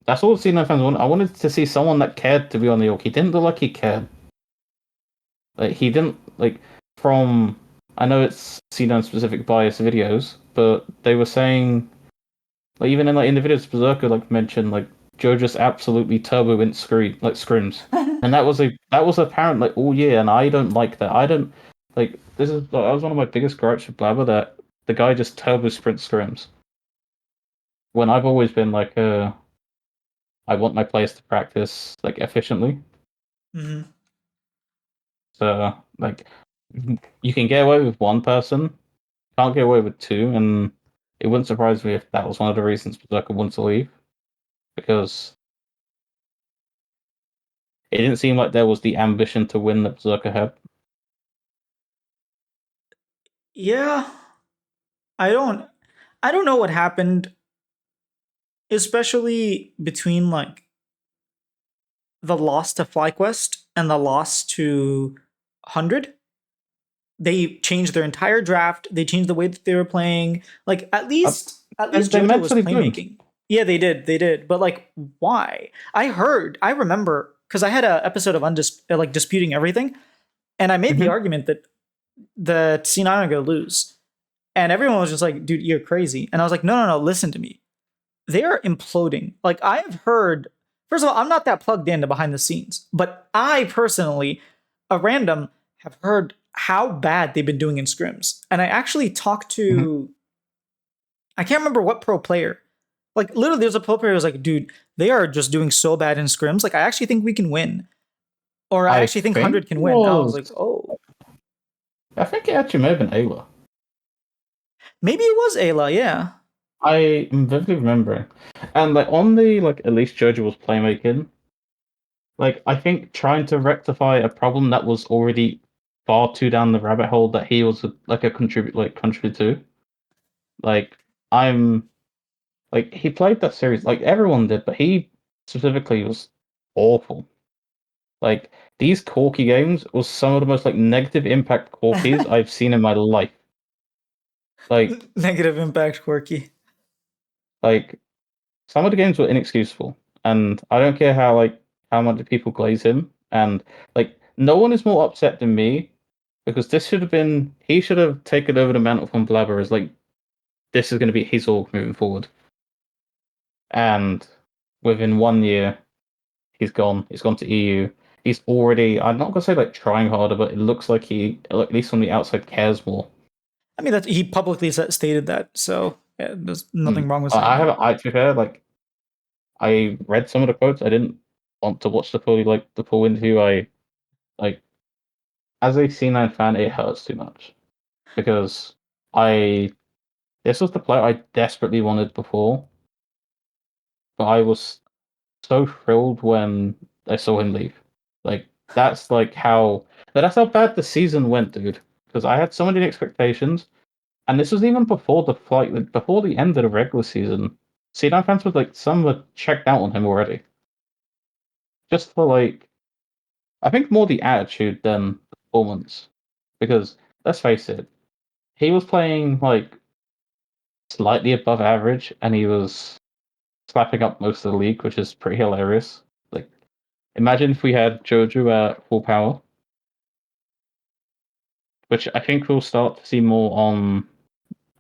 that's all CN fans want. I wanted to see someone that cared to be on the York. He didn't look like he cared. Like he didn't like from. I know it's CN specific bias videos, but they were saying like even in like in the videos, Berserker like mentioned like Joe just absolutely turbo went screen like scrims, and that was apparent like all year, and I don't like that. I don't like this is like, that was one of my biggest gripes with Blabber that the guy just turbo sprint scrims when I've always been like I want my players to practice like efficiently. Hmm. So like you can get away with one person, can't get away with two, and it wouldn't surprise me if that was one of the reasons Berserker wanted to leave because it didn't seem like there was the ambition to win that Berserker had. Yeah, I don't I don't know what happened, especially between like the loss to FlyQuest and the loss to 100. They changed their entire draft. They changed the way that they were playing. Like Uh, at least they're JoJo was mentally bloomed. playmaking. Yeah, they did. They did. But like why? I remember cuz I had a episode of like disputing everything, and I made the Mm-hmm. argument that C9 are going to lose. And everyone was just like, "Dude, you're crazy." And I was like, "No, no, no, listen to me. They are imploding." Like I have heard, first of all, I'm not that plugged into behind the scenes, but I personally, a random, have heard how bad they've been doing in scrims. And I actually talked Mm-hmm. to, I can't remember what pro player. Like literally, there's a pro player who's like, "Dude, they are just doing so bad in scrims. Like I actually think we can win, or I I actually think think 100 can it win." I was was. like, "Oh, I think it actually may have been Ayla. maybe it was Ayla." Yeah. I am vividly remembering, and like on the like at least Jojo was playmaking. Like I think trying to rectify a problem that was already far too down the rabbit hole that he was like a contribute to. Like I'm like he played that series like everyone did, but he specifically was awful. Like these Corky games was some of the most like negative impact Corkies I've seen in my life. Like Negative impact, quirky. like some of the games were inexcusable, and I don't care how much people glaze him, and like no one is more upset than me because this should have been he should have taken over the mantle from Blabber as like this is going to be his org moving forward, and within 1 year he's gone. He's gone to EU. He's already I'm not gonna say like trying harder, but it looks like he at least on the outside cares more. I mean, that he publicly stated that, so yeah, there's Mm. nothing wrong with I saying that. have I to be fair like I read some of the quotes. I didn't want to watch the full interview. I like as a C9 fan, it hurts too much because I this was the player I desperately wanted before, but I was so thrilled when I saw him leave. Like that's like how that's how bad the season went, dude. Because I had so many expectations, and this was even before the flight, before the end of the regular season. C9 fans were like some were checked out on him already, just for like I think more the attitude than the performance. Because let's face it, he was playing like slightly above average, and he was slapping up most of the league, which is pretty hilarious. Like, imagine if we had Jojo at full power, which I think we'll start to see more on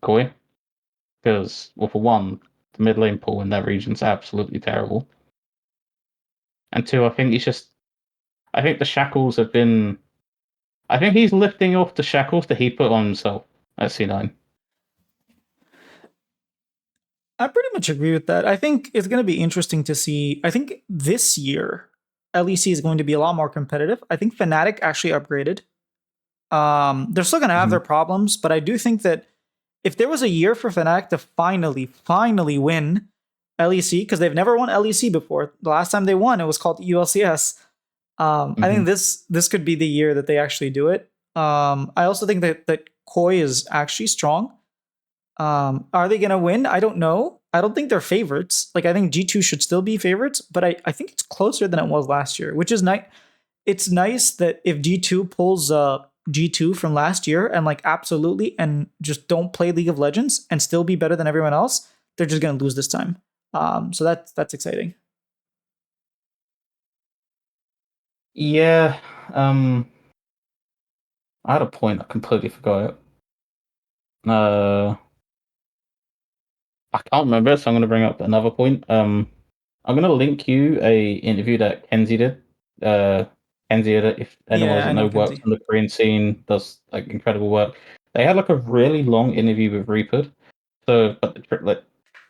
Koi, because, well, for one, the mid lane pool in that region's absolutely terrible. And two, I think the shackles have been, I think he's lifting off the shackles that he put on himself at C9. I pretty much agree with that. I think it's going to be interesting to see. I think this year, LEC is going to be a lot more competitive. I think Fnatic actually upgraded. They're still going to have Mm-hmm. their problems, but I do think that if there was a year for Fnatic to finally win LEC, because they've never won LEC before. The last time they won, it was called ULCS. I Mm-hmm. think this could be the year that they actually do it. I also think that Koi is actually strong. Are they going to win? I don't know. I don't think they're favorites. Like I think G2 should still be favorites, but I think it's closer than it was last year, which is nice. It's nice that if G2 pulls G2 from last year and like absolutely and just don't play League of Legends and still be better than everyone else, they're just going to lose this time. So that's exciting. Yeah, I had a point, I completely forgot it. I can't remember, so I'm going to bring up another point. I'm going to link you a interview that Kenzie did. Uh, Kenzie, if anyone Yeah, I doesn't know know, works Kenzie. in the Korean scene, does like incredible work. They had like a really long interview with Reaper. So, but like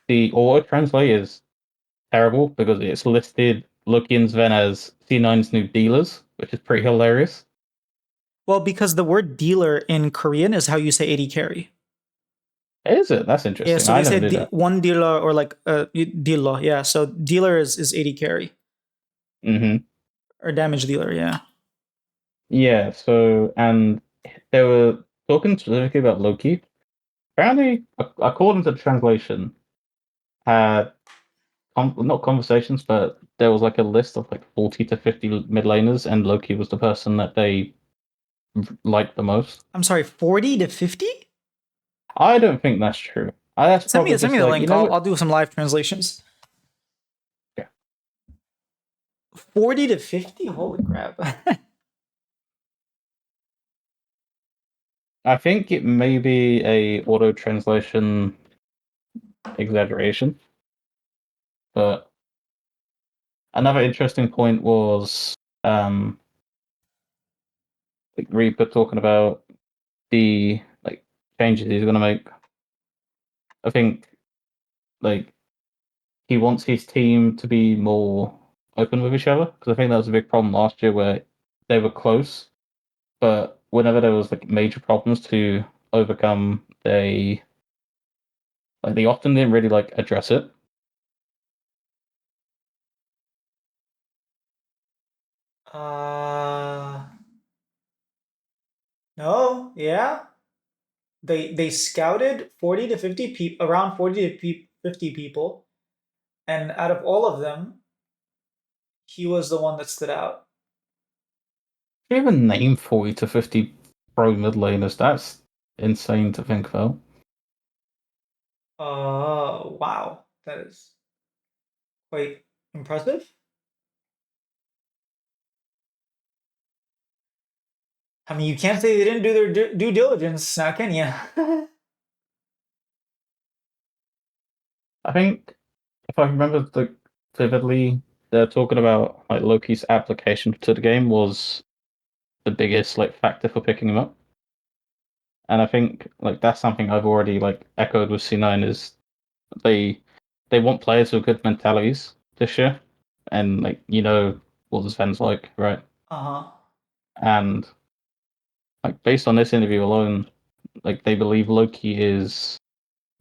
the auto translate is terrible because it's listed Lukian Sven as C9's new dealers, which is pretty hilarious. Well, because the word dealer in Korean is how you say AD carry. Is it? That's Yeah, interesting. so I they never say knew that. one dealer or like dealer. Yeah, so dealer is AD carry Hmm. or damage dealer. Yeah. Yeah. So, and they were talking specifically about Loki. Apparently, according to the translation, had not conversations, but there was like a list of like 40 to 50 mid laners, and Loki was the person that they liked the most. I'm sorry, 40 to 50? I don't think that's true. That's probably Send just me the like, you link. know what? I'll do some live translations. Yeah. 40 to 50? Holy crap. I think it may be a auto translation exaggeration, but another interesting point was like Reaper talking about the like changes he's going to make. I think like he wants his team to be more open with each other because I think that was a big problem last year where they were close, but whenever there was like major problems to overcome, they often didn't really like address it. uh no, yeah. They scouted 40 to 50 people, around 40 to 50 people, and out of all of them, he was the one that stood out. If you even name 40 to 50 pro mid laners, that's insane to think about. Wow. That is quite impressive. I mean, you can't say they didn't do their due diligence now, can you? I think if I remember vividly, they're talking about like Loki's application to the game was the biggest like factor for picking him up. And I think like that's something I've already like echoed with C9 is they they want players with good mentalities this year. And like what the fans like, right? Uh-huh. And like based on this interview alone, like they believe Loki is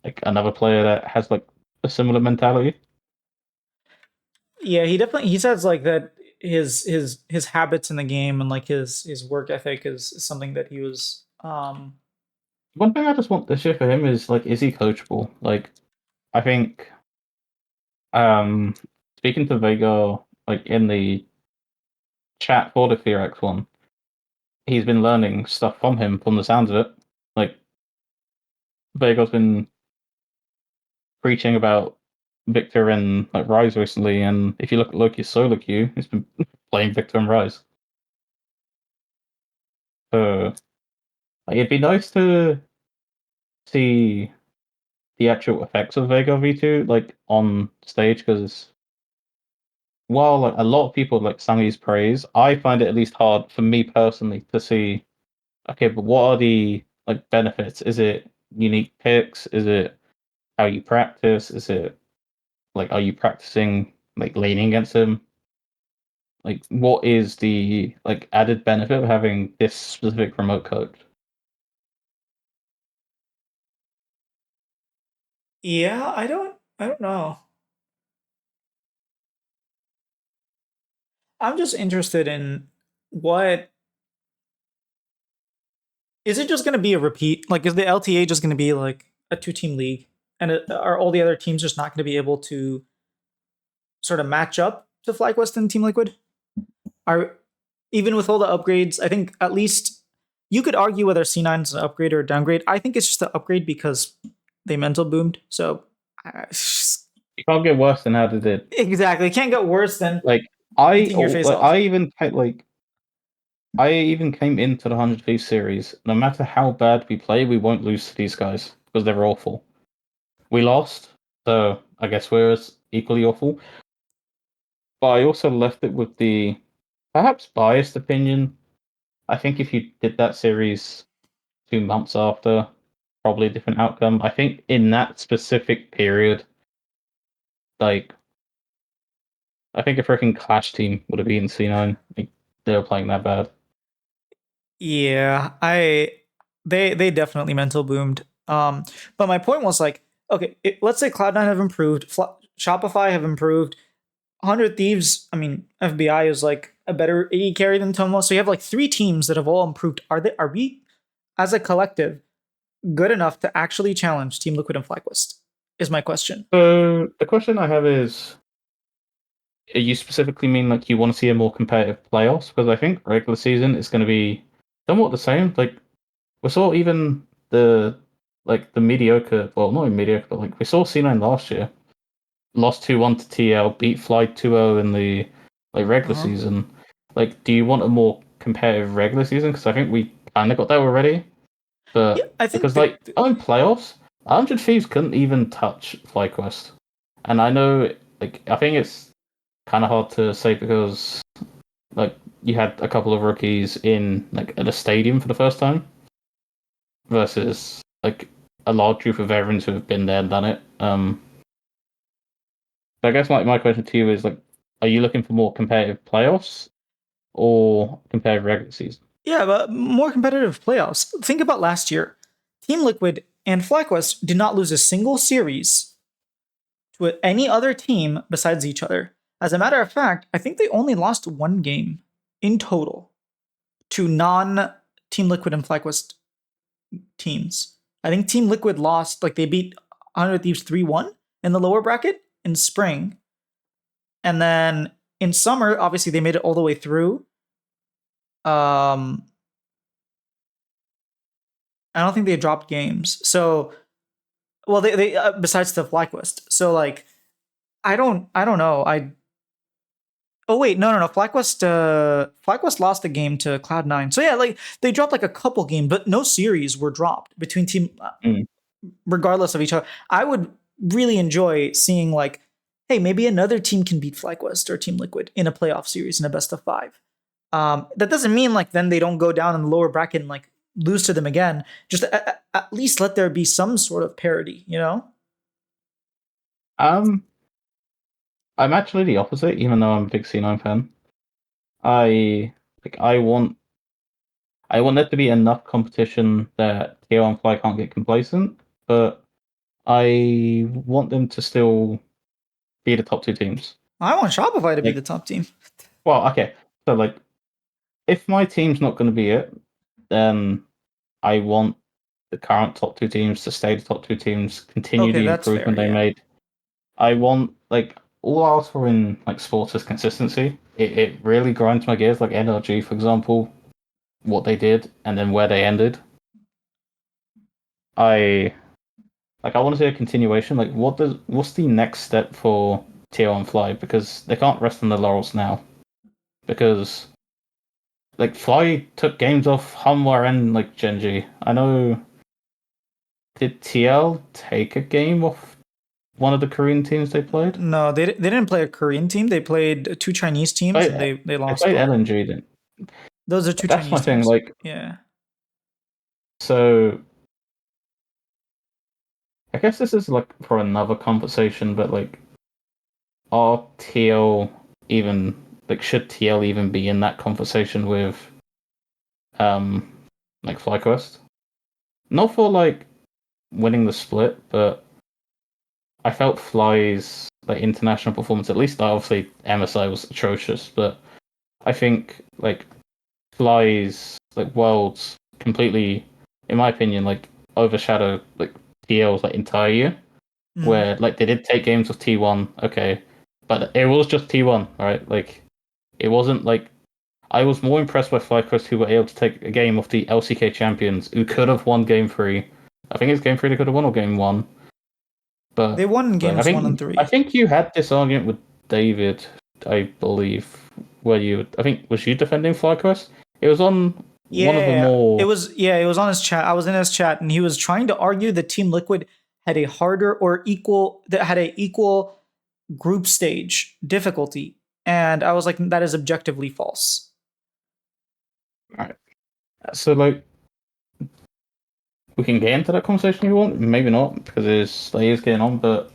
like another player that has like a similar mentality. Yeah, he says like that his habits in the game and like his work ethic is something that he was One thing I just want to share for him is he coachable? Like I think um speaking to Vega like in the chat for the Theorex one, he's been learning stuff from him from the sounds of it. Like Vega's been preaching about Victor and like Rise recently, and if you look at Loki's solo queue, he's been playing Victor and Rise. So like, it'd be nice to see the actual effects of Vega V2 like on stage because while like a lot of people like sang his praise, I find it at least hard for me personally to see. Okay, but what are the like benefits? Is it unique picks? Is it how you practice? Is it like are you practicing like leaning against him? Like what is the like added benefit of having this specific remote coach? yeah, I don't know. I'm just interested in what is it just going to be a repeat? Like is the LTA just going to be like a two-team league and are all the other teams just not going to be able to sort of match up to FlyQuest and Team Liquid? Are even with all the upgrades, I think at least you could argue whether C9 is an upgrade or a downgrade. I think it's just an upgrade because they mental boomed. So You can't get worse than how they did. exactly, it can't get worse than Like eating your face off. I even came into the 100 Thieves series. No matter how bad we play, we won't lose to these guys because they're awful. We lost, so I guess we're as equally awful. But I also left it with the perhaps biased opinion. I think if you did that series 2 months after, probably a different outcome. I think in that specific period, like I think a freaking Clash team would have been C9. Like, they were playing that bad. Yeah, I they definitely mental boomed. But my point was like, okay, let's say Cloud9 have improved, Shopify have improved, 100 Thieves. I mean, FBI is like a better AD carry than Tomo. So you have like three teams that have all improved. Are we as a collective good enough to actually challenge Team Liquid and FlyQuest? Is my question. So the question I have is, you specifically mean like you want to see a more competitive playoffs? Because I think regular season is going to be somewhat the same. Like we saw even the mediocre, well not even mediocre, but like we saw C9 last year, lost 2-1 to TL, beat Fly 2-0 in the like regular Uh-huh. season. Like, do you want a more competitive regular season? Because I think we kind of got that already. Yeah, But I think because like the in playoffs, 100 Thieves couldn't even touch FlyQuest, and I know like I think it's kind of hard to say because like you had a couple of rookies in like at a stadium for the first time versus like a large group of veterans who have been there and done it. So I guess my question to you is like, are you looking for more competitive playoffs or competitive regular season? yeah, but more competitive playoffs. Think about last year. Team Liquid and FlyQuest did not lose a single series to any other team besides each other. As a matter of fact, I think they only lost one game in total to non Team Liquid and FlyQuest teams. I think Team Liquid lost, like they beat 100 Thieves 3-1 in the lower bracket in spring. And then in summer, obviously they made it all the way through. Um, I don't think they dropped games. So, well, they besides the FlyQuest. So like, I don't know. Oh wait, no. FlyQuest lost a game to Cloud9. So yeah, like they dropped like a couple games, but no series were dropped between team Mm. regardless of each other. I would really enjoy seeing like, hey, maybe another team can beat FlyQuest or Team Liquid in a playoff series in a best of five. That doesn't mean like then they don't go down in the lower bracket and like lose to them again. Just at least let there be some sort of parity, you know? Um, I'm actually the opposite, even though I'm a big C9 fan. I like I want I want there to be enough competition that Tier 1 Fly can't get complacent, but I want them to still be the top two teams. I want Shopify to be the Like, top team. well, okay, so like, if my team's not going to be it, then I want the current top two teams to stay the top two teams, continue Okay, the that's fair. improvement they Yeah. made. I want like all I ask for in like sports is consistency. It really grinds my gears, like NRG, for example, what they did and then where they ended. I I want to see a continuation. Like what's the next step for Tier 1 Fly? Because they can't rest on the laurels now. Because like Fly took games off Hanwha and like Genji. I know, did TL take a game off one of the Korean teams they played? No, they didn't play a Korean team. They played two Chinese teams, and They they they lost played both. LNG then. Those are two That's my Chinese thing. teams. Like, Yeah. so I guess this is like for another conversation, but like, are TL even like should TL even be in that conversation with um like FlyQuest? Not for like winning the split, but I felt Fly's like international performance, at least obviously MSI was atrocious, but I think like Fly's like worlds completely, in my opinion, like overshadowed like TL's like entire year. Mm. Where like they did take games with T1, okay, but it was just T1, right? Like it wasn't like I was more impressed by FlyQuest who were able to take a game of the LCK champions who could have won game three. I think it's game three they could have won or game one, They but won like games one and I three. think you had this argument with David, I believe, where you I think was you defending FlyQuest? It was on one of the Yeah, more it was on his chat. I was in his chat, and he was trying to argue that Team Liquid had a harder or equal that had a equal group stage difficulty, and I was like, that is objectively false. right. So like we can get into that conversation if you want, maybe not because it is getting on, but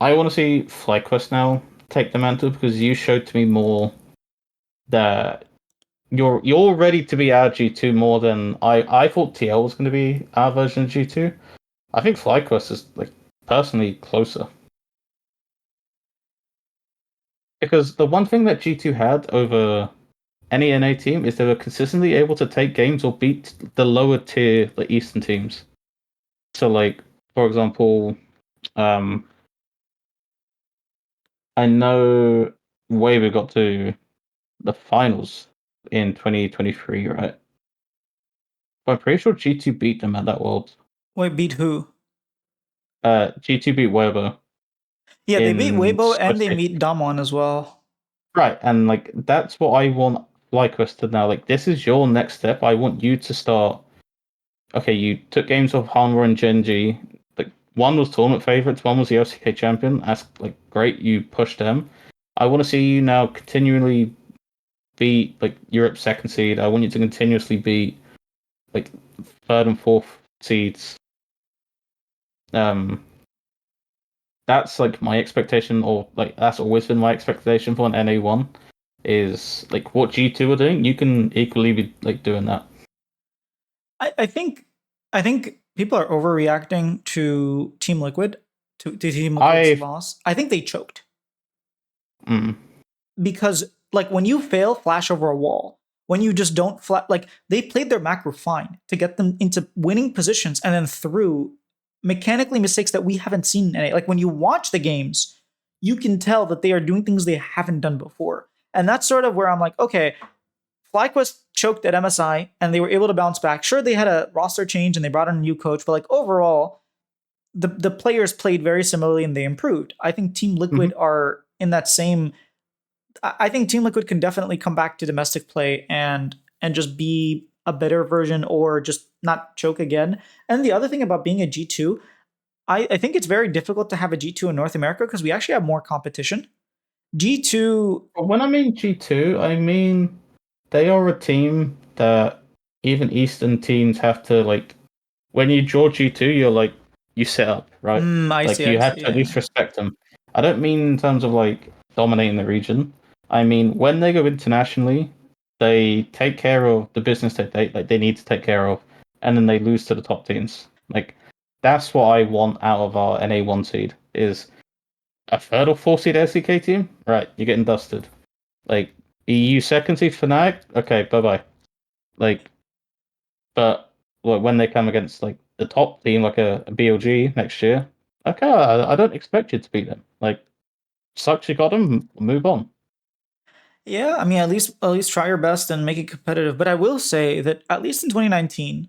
I want to see FlyQuest now take the mantle because you showed to me more that you're ready to be our G2 more than I thought TL was going to be our version of G2. I think FlyQuest is like personally closer because the one thing that G2 had over any NA team is they were consistently able to take games or beat the lower tier like Eastern teams. So like for example, um, I know Waver got to the finals in 2023, right? But I'm pretty sure G2 beat them at that World. Wait, beat who? G2 beat Weber Yeah, they beat in Weibo and they Swiss. beat Damwon as well. Right, and like that's what I want FlyQuest to now. Like this is your next step. I want you to start. Okay, you took games of Hanwha and Genji. Like one was tournament favorites, one was the LCK champion. That's like great. You pushed them. I want to see you now continually beat like Europe's second seed. I want you to continuously beat like third and fourth seeds. Um, that's like my expectation, or like that's always been my expectation for an NA1. Is like what G2 are doing. You can equally be like doing that. I think I think people are overreacting to Team Liquid to Team Liquid's I loss. I think they choked mm, because like when you fail flash over a wall, when you just don't like they played their macro fine to get them into winning positions and then through mechanically mistakes that we haven't seen in any. Like when you watch the games, you can tell that they are doing things they haven't done before. And that's sort of where I'm like, okay, FlyQuest choked at MSI and they were able to bounce back. Sure, they had a roster change and they brought in a new coach, but like overall, the players played very similarly and they improved. I think Team mhm. Liquid are in that same. I think Team Liquid can definitely come back to domestic play and just be a better version or just not choke again. And the other thing about being a G2, I think it's very difficult to have a G2 in North America because we actually have more competition. G2, But when I mean G2, I mean they are a team that even Eastern teams have to like. When you draw G2, you're like you set up right. Like I you see, have to at yeah. least respect them. I don't mean in terms of like dominating the region. I mean when they go internationally. They take care of the business that they need to take care of, and then they lose to the top teams. Like that's what I want out of our NA1 seed is a third or fourth seed SCK team. Right, you're getting dusted. Like EU second seed Fnatic, okay, bye bye. Like, but when they come against like the top team, like a BLG next year, okay, I don't expect you to beat them. Like, sucks you got them. Move on. Yeah, I mean, at least try your best and make it competitive. But I will say that at least in 2019,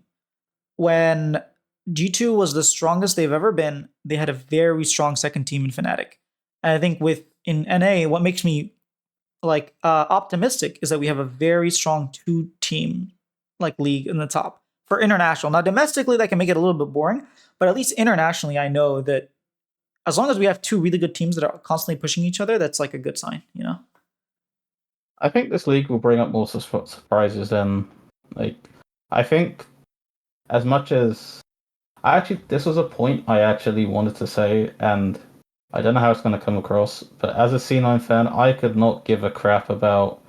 when G2 was the strongest they've ever been, they had a very strong second team in Fnatic. And I think with in NA, what makes me like optimistic is that we have a very strong two-team like league in the top for international. Now domestically, that can make it a little bit boring, but at least internationally, I know that as long as we have two really good teams that are constantly pushing each other, that's like a good sign, you know? I think this league will bring up more surprises than like. I think as much as I actually, this was a point I actually wanted to say, and I don't know how it's going to come across, but as a C9 fan, I could not give a crap about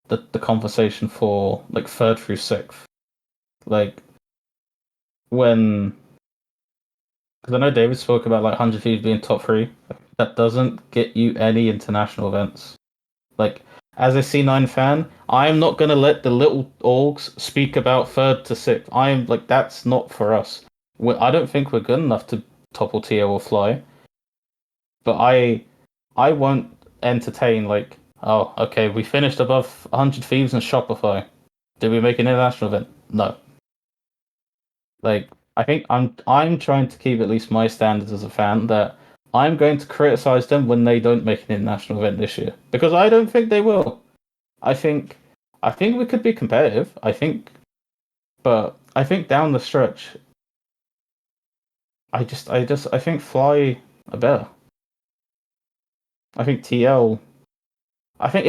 the conversation for like third through sixth. Like when, because I know David spoke about like 100 Thieves being top three. That doesn't get you any international events. Like as a C9 fan, I'm not going to let the little orgs speak about third to sixth. I'm like that's not for us. I don't think we're good enough to topple TO or fly. But I won't entertain like, oh, okay, we finished above 100 Thieves and Shopify. Did we make an international event? No. Like, I think I'm trying to keep at least my standards as a fan that I'm going to criticize them when they don't make an international event this year because I don't think they will. I think I think we could be competitive. But I think down the stretch, I think Fly are better. I think TL. I think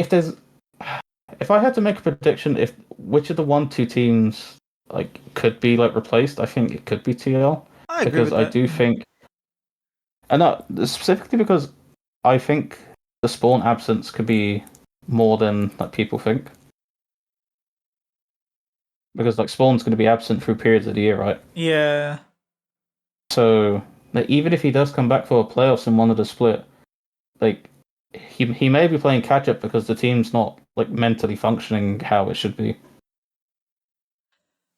if I had to make a prediction, if which of the 1-2 teams like could be like replaced, I think it could be TL I agree because with I that. do think, and not specifically because I think the spawn absence could be more than like people think because like spawn's going to be absent through periods of the year, right? Yeah. So like, even if he does come back for a playoffs in one of the split, like he may be playing catch up because the team's not like mentally functioning how it should be.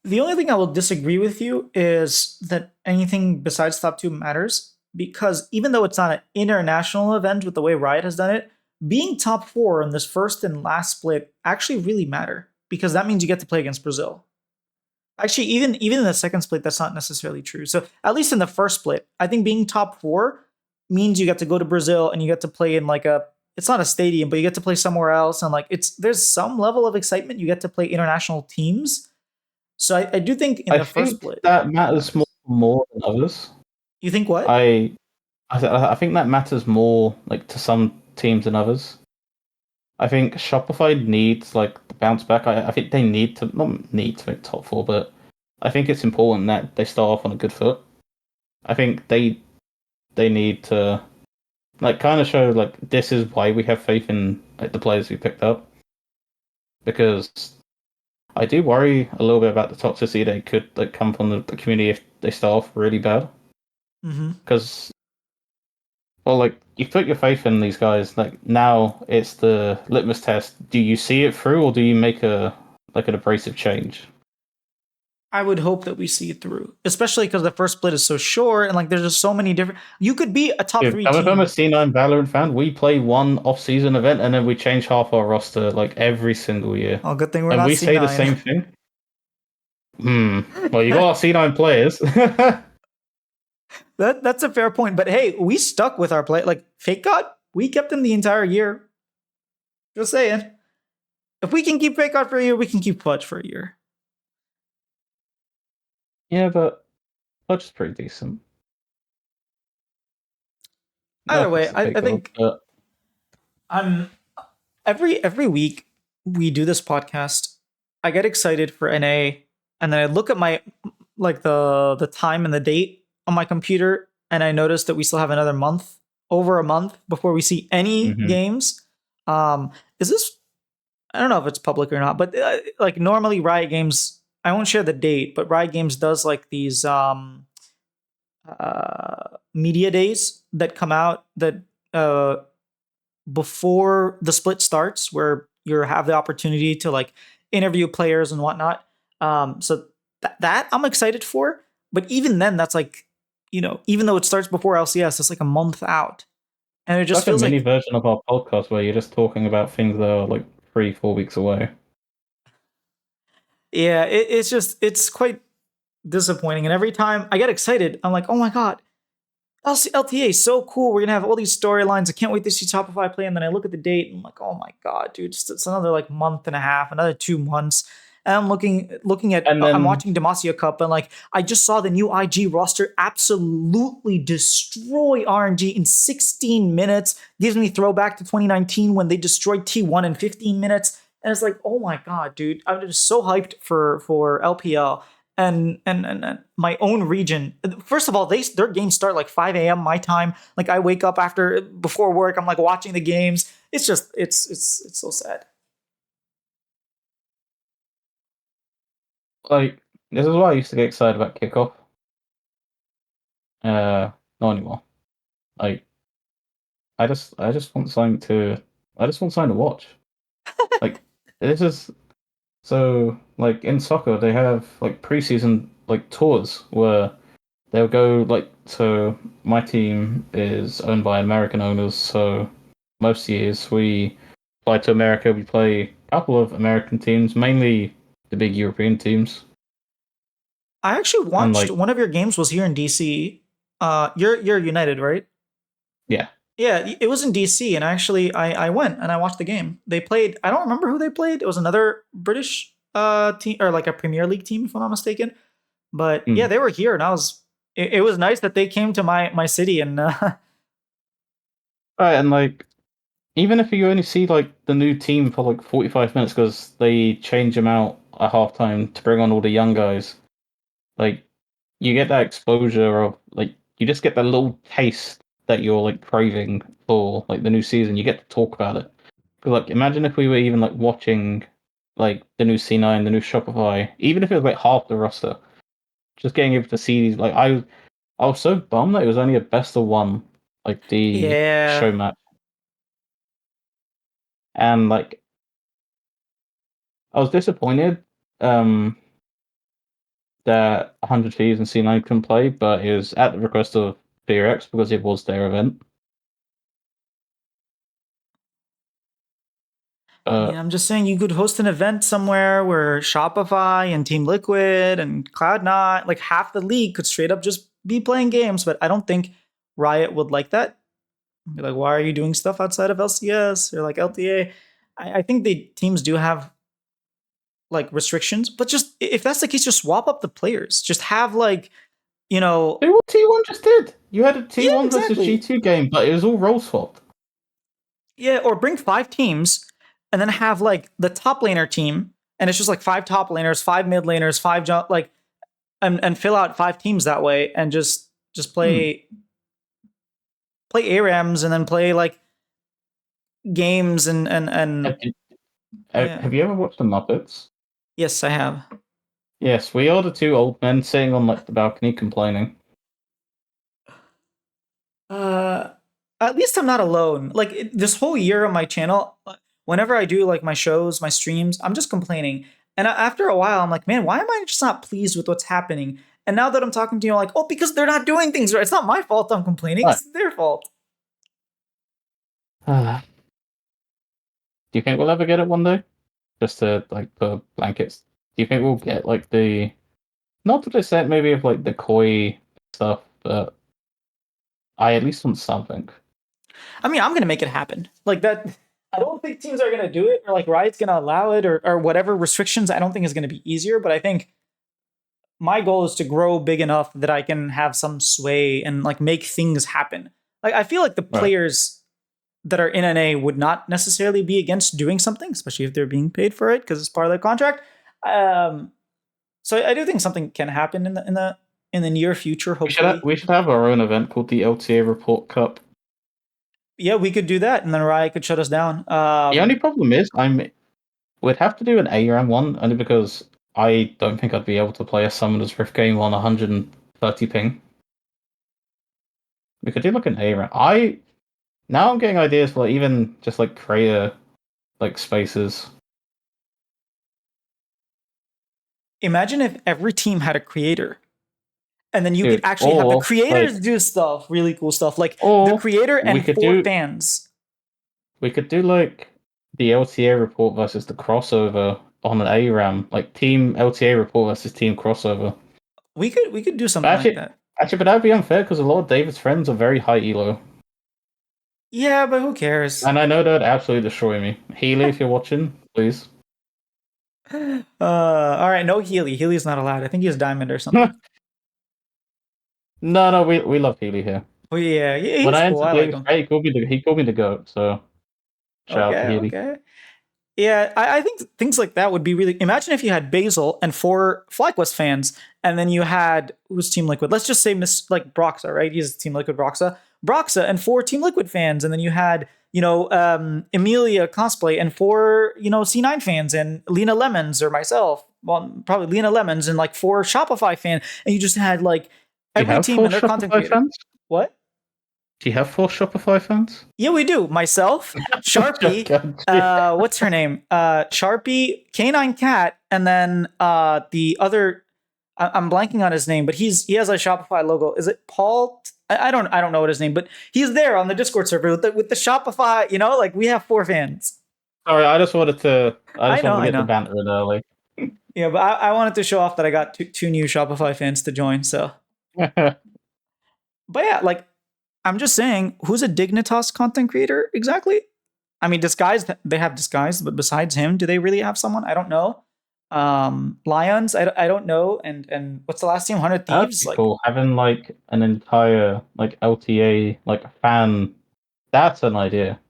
The only thing I will disagree with you is that anything besides top two matters because even though it's not an international event with the way Riot has done it, being top four in this first and last split actually really matter because that means you get to play against Brazil. Actually, even in the second split, that's not necessarily true. So at least in the first split, I think being top four means you get to go to Brazil and you get to play in like a it's not a stadium, but you get to play somewhere else and like it's there's some level of excitement. You get to play international teams. So I do think in I the first think split that it matters matters. more than others. You think what? I I think that matters more like to some teams than others. I think Shopify needs like the bounce back. I think they need to not need to make top four, but I think it's important that they start off on a good foot. I think they need to like kind of show like this is why we have faith in like the players we picked up because I do worry a little bit about the toxicity that could like come from the community if they start off really bad Mm-hmm. because well, like you put your faith in these guys. Like now, it's the litmus test. Do you see it through, or do you make a like an abrasive change? I would hope that we see it through, especially because the first split is so short and like there's just so many different. You could be a top three If I'm a team. C9 Valorant fan, we play one off-season event and then we change half our roster like every single year, Oh, good thing we're and not we say the C9. same thing. Hmm. Well, you got our C9 players. That's a fair point, but hey, we stuck with our play. Like Fake God, we kept him the entire year. Just saying, if we can keep Fake God for a year, we can keep Fudge for a year. Yeah, but Fudge is pretty decent. No Either way, offense to I, Fake I God, think but I'm every week we do this podcast. I get excited for NA, and then I look at my like the time and the date on my computer, and I notice that we still have another month, over a month before we see any mhm. games. Um, is this I don't know if it's public or not, but like normally Riot Games, I won't share the date, but Riot Games does like these media days that come out that uh, before the split starts, where you have the opportunity to like interview players and whatnot. So that I'm excited for, but even then, that's like even though it starts before LCS, it's like a month out, and it It's just like a feels mini like version of our podcast where you're just talking about things that are like 3, 4 weeks away. yeah, it's quite disappointing. And every time I get excited, I'm like, oh my god, LTA is so cool. We're gonna have all these storylines. I can't wait to see Shopify play. And then I look at the date and I'm like, oh my god, dude, it's another like month and a half, another 2 months. And I'm looking at And I'm then watching Demacia Cup and like I just saw the new IG roster absolutely destroy RNG in 16 minutes. Gives me throwback to 2019 when they destroyed T1 in 15 minutes. And it's like, oh my god, dude, I'm just so hyped for LPL and my own region. First of all, their games start like 5 a.m. my time. Like I wake up after before work. I'm like watching the games. It's just it's so sad. like this is why I used to get excited about kickoff. Not anymore. Like I just want something to watch. Like this is so like in soccer they have like preseason like tours where they'll go like so my team is owned by American owners, so most years we fly to America, we play a couple of American teams, mainly the big European teams. I actually And watched like one of your games was here in DC. You're United, right? yeah. Yeah, it was in DC, and actually I went and I watched the game. They played. I don't remember who they played. It was another British team or like a Premier League team, if I'm not mistaken. But yeah, Mm. they were here, and it was nice that they came to my city and Right, and like even if you only see like the new team for like 45 minutes because they change them out at halftime to bring on all the young guys, like you get that exposure of like you just get that little taste that you're like craving for like the new season. You get to talk about it. 'Cause, like imagine if we were even like watching like the new C9, the new Shopify, even if it was like half the roster, just getting able to see these like I was so bummed that it was only a best of one, like the yeah. show match. And like I was disappointed um that 100 Thieves and C9 couldn't play, but it was at the request of BRX because it was their event. I mean, Uh, I'm just saying you could host an event somewhere where Shopify and Team Liquid and Cloud9, like half the league could straight up just be playing games, but I don't think Riot would like that. Be like, why are you doing stuff outside of LCS or like LTA? I think the teams do have like restrictions, but just if that's the case, just swap up the players. Just have like, you know, do what T1 just did. You had a yeah, T1 versus exactly. G2 game, but it was all role swapped. Yeah, or bring 5 teams and then have like the top laner team, and it's just like 5 top laners, 5 mid laners, like and fill out 5 teams that way, and just Hmm. play ARAMs and then play like games and Have you, yeah. have you ever watched the Muppets? Yes, I have. Yes, we are the two old men sitting on like the balcony complaining. Uh, at least I'm not alone. Like this whole year on my channel, whenever I do like my shows, my streams, I'm just complaining. And after a while, I'm like, man, why am I just not pleased with what's happening? And now that I'm talking to you, I'm like, oh, because they're not doing things right. It's not my fault I'm complaining. Right. It's their fault. Do you think we'll ever get it one day? Just to like put blankets. Do you think we'll get like the not to the extent maybe of like the koi stuff, but I at least want something. I mean, I'm gonna make it happen. Like that. I don't think teams are gonna do it, or like Riot's gonna allow it, or whatever restrictions. I don't think is gonna be easier. But I think my goal is to grow big enough that I can have some sway and like make things happen. Like I feel like the Right. players that are in NA would not necessarily be against doing something, especially if they're being paid for it because it's part of their contract. Um, so I do think something can happen in the near future. Hopefully, We should have our own event called the LTA Report Cup. yeah, we could do that, and then Riot could shut us down. The only problem is We'd have to do an ARAM one, only because I don't think I'd be able to play a Summoner's Rift game on 130 ping. We could do like an ARAM. Now I'm getting ideas for like, even just like creator like spaces. Imagine if every team had a creator. And then you could Dude, actually have the like, creators do stuff, really cool stuff, like the or creator we and could 4 do fans. we could do like the LTA report versus the crossover on an ARAM, like team LTA report versus team crossover. We could do But something like that. but that'd be unfair because a lot of David's friends are very high elo. Yeah, but who cares? And I know that'd absolutely destroy me. Healy, if you're watching, please. All right, no Healy. Healy's not allowed. I think he's diamond or something. No, we love Healy here. Oh yeah, yeah, When he's I cool. entered I like David's him. grade, he called me the goat. So shout out to Okay, Healy. okay. Yeah, I think things like that would be really. Imagine if you had Basil and 4 FlyQuest fans, and then you had who's Team Liquid. Let's just say like Broxa, right? He's Team Liquid Broxa. Broxa and 4 Team Liquid fans, and then you had Emilia cosplay and 4 C9 fans and Lena Lemons or myself. Well, probably Lena Lemons and like 4 Shopify fan, and you just had like Do you every have team four and their content Shopify creator. fans? What? Do you have 4 Shopify fans? Yeah, we do. Myself, Sharpie, what's her name? Sharpie, Canine Cat, and then the other I'm blanking on his name, but he has a Shopify logo. Is it Paul? I don't know what his name, but he's there on the Discord server with the Shopify, like we have 4 fans. Sorry, I I just know, wanted to I get the know. banter in early. Yeah, but I wanted to show off that I got two new Shopify fans to join, so but yeah, like I'm just saying, who's a Dignitas content creator exactly? I mean, Disguise, they have Disguise, but besides him, do they really have someone? I don't know. Lions, I don't know. And what's the last team? 100 That'd Thieves? be Like, cool. Having like an entire like LTA like fan. That's an idea.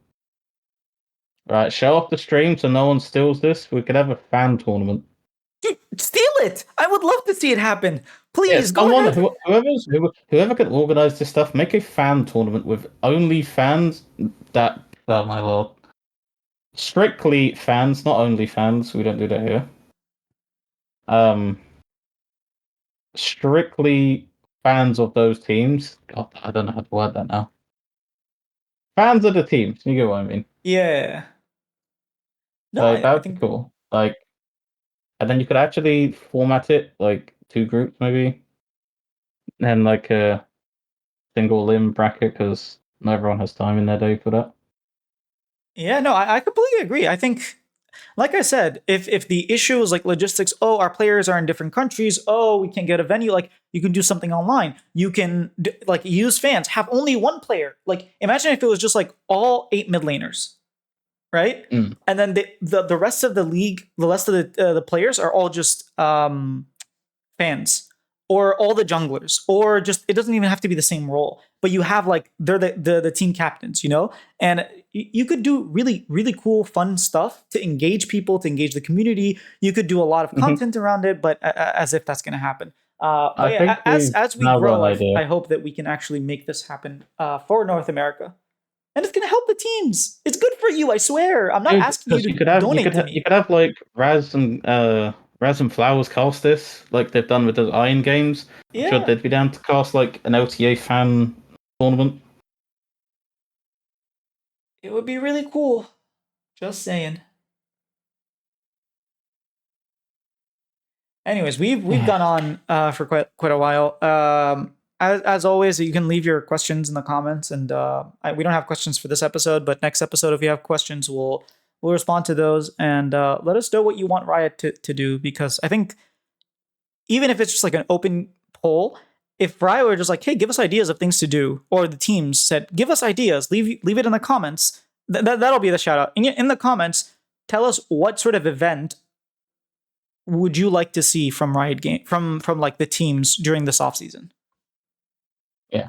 Right, show off the stream so no one steals this. We could have a fan tournament. dude, steal it! I would love to see it happen. Yeah, Please, go someone ahead. whoever can organize this stuff, make a fan tournament with only fans that. Oh my lord! Strictly fans, not only fans. We don't do that here. Um, strictly fans of those teams. God, I don't know how to word that now. Fans of the teams. You get what I mean? Yeah. No, Like I that'd be think, cool. Like, and then you could actually format it like 2 groups maybe, and like a single limb bracket because not everyone has time in their day for that. yeah, no, I completely agree. I think, like I said, if the issue is like logistics, oh, our players are in different countries, oh, we can't get a venue, like you can do something online. You can like use fans, have only one player. Like imagine if it was just like all 8 mid laners, right? Mm. And then the rest of the league, the rest of the players are all just fans or all the junglers or just it doesn't even have to be the same role, but you have like they're the team captains, and you could do really really cool fun stuff to engage people, to engage the community. You could do a lot of Mm-hmm. content around it, but as if that's going to happen. I But yeah, think as we've as we now got grow, an idea. I hope that we can actually make this happen for North America, and it's going to help the teams. It's good for you, I swear. I'm not Dude, asking you because to donate to you me. could have like Raz and Flowers cast this like they've done with the Iron games. I'm sure Yeah, they'd be down to cast like an LTA fan tournament. it would be really cool. Just saying. Anyways, we've Yeah. gone on for quite a while. As always, you can leave your questions in the comments, and we don't have questions for this episode, but next episode, if you have questions, we'll respond to those, and let us know what you want Riot to do, because I think even if it's just like an open poll, if Riot were just like, hey, give us ideas of things to do, or the teams said, give us ideas, leave it in the comments. That'll be the shout out in the comments. Tell us what sort of event would you like to see from Riot Game from like the teams during this offseason? Yeah.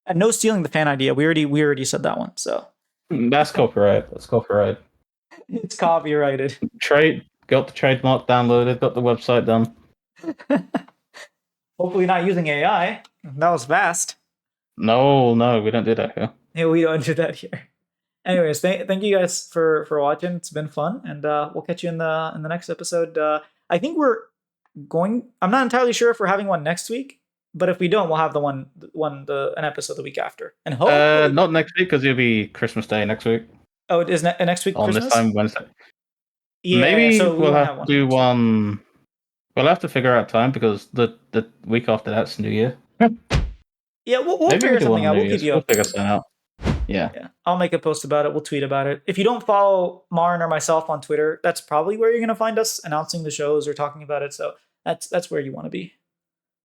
And no stealing the fan idea. We already said that one. So That's copyright. That's copyright. it's copyrighted. Got the trademark downloaded, got the website done. Hopefully not using AI. That was fast. No, we don't do that here. Yeah, we don't do that here. Anyways, thank you guys for watching. It's been fun, and we'll catch you in the next episode. I think we're going. I'm not entirely sure if we're having one next week, but if we don't, we'll have an episode the week after, and hopefully, Not next week because it'll be Christmas Day next week oh, it is next week on this Christmas. time Wednesday. Yeah, Maybe so we we'll won't have have to one. do next week. one. We'll have to figure out time because the week after that's New Year. Yeah, we'll Maybe we figure do one something on out. New We'll keep Year's. you We'll figure updated. something out. Yeah. Yeah, I'll make a post about it. We'll tweet about it. If you don't follow Marin or myself on Twitter, that's probably where you're gonna find us announcing the shows or talking about it. So that's where you want to be.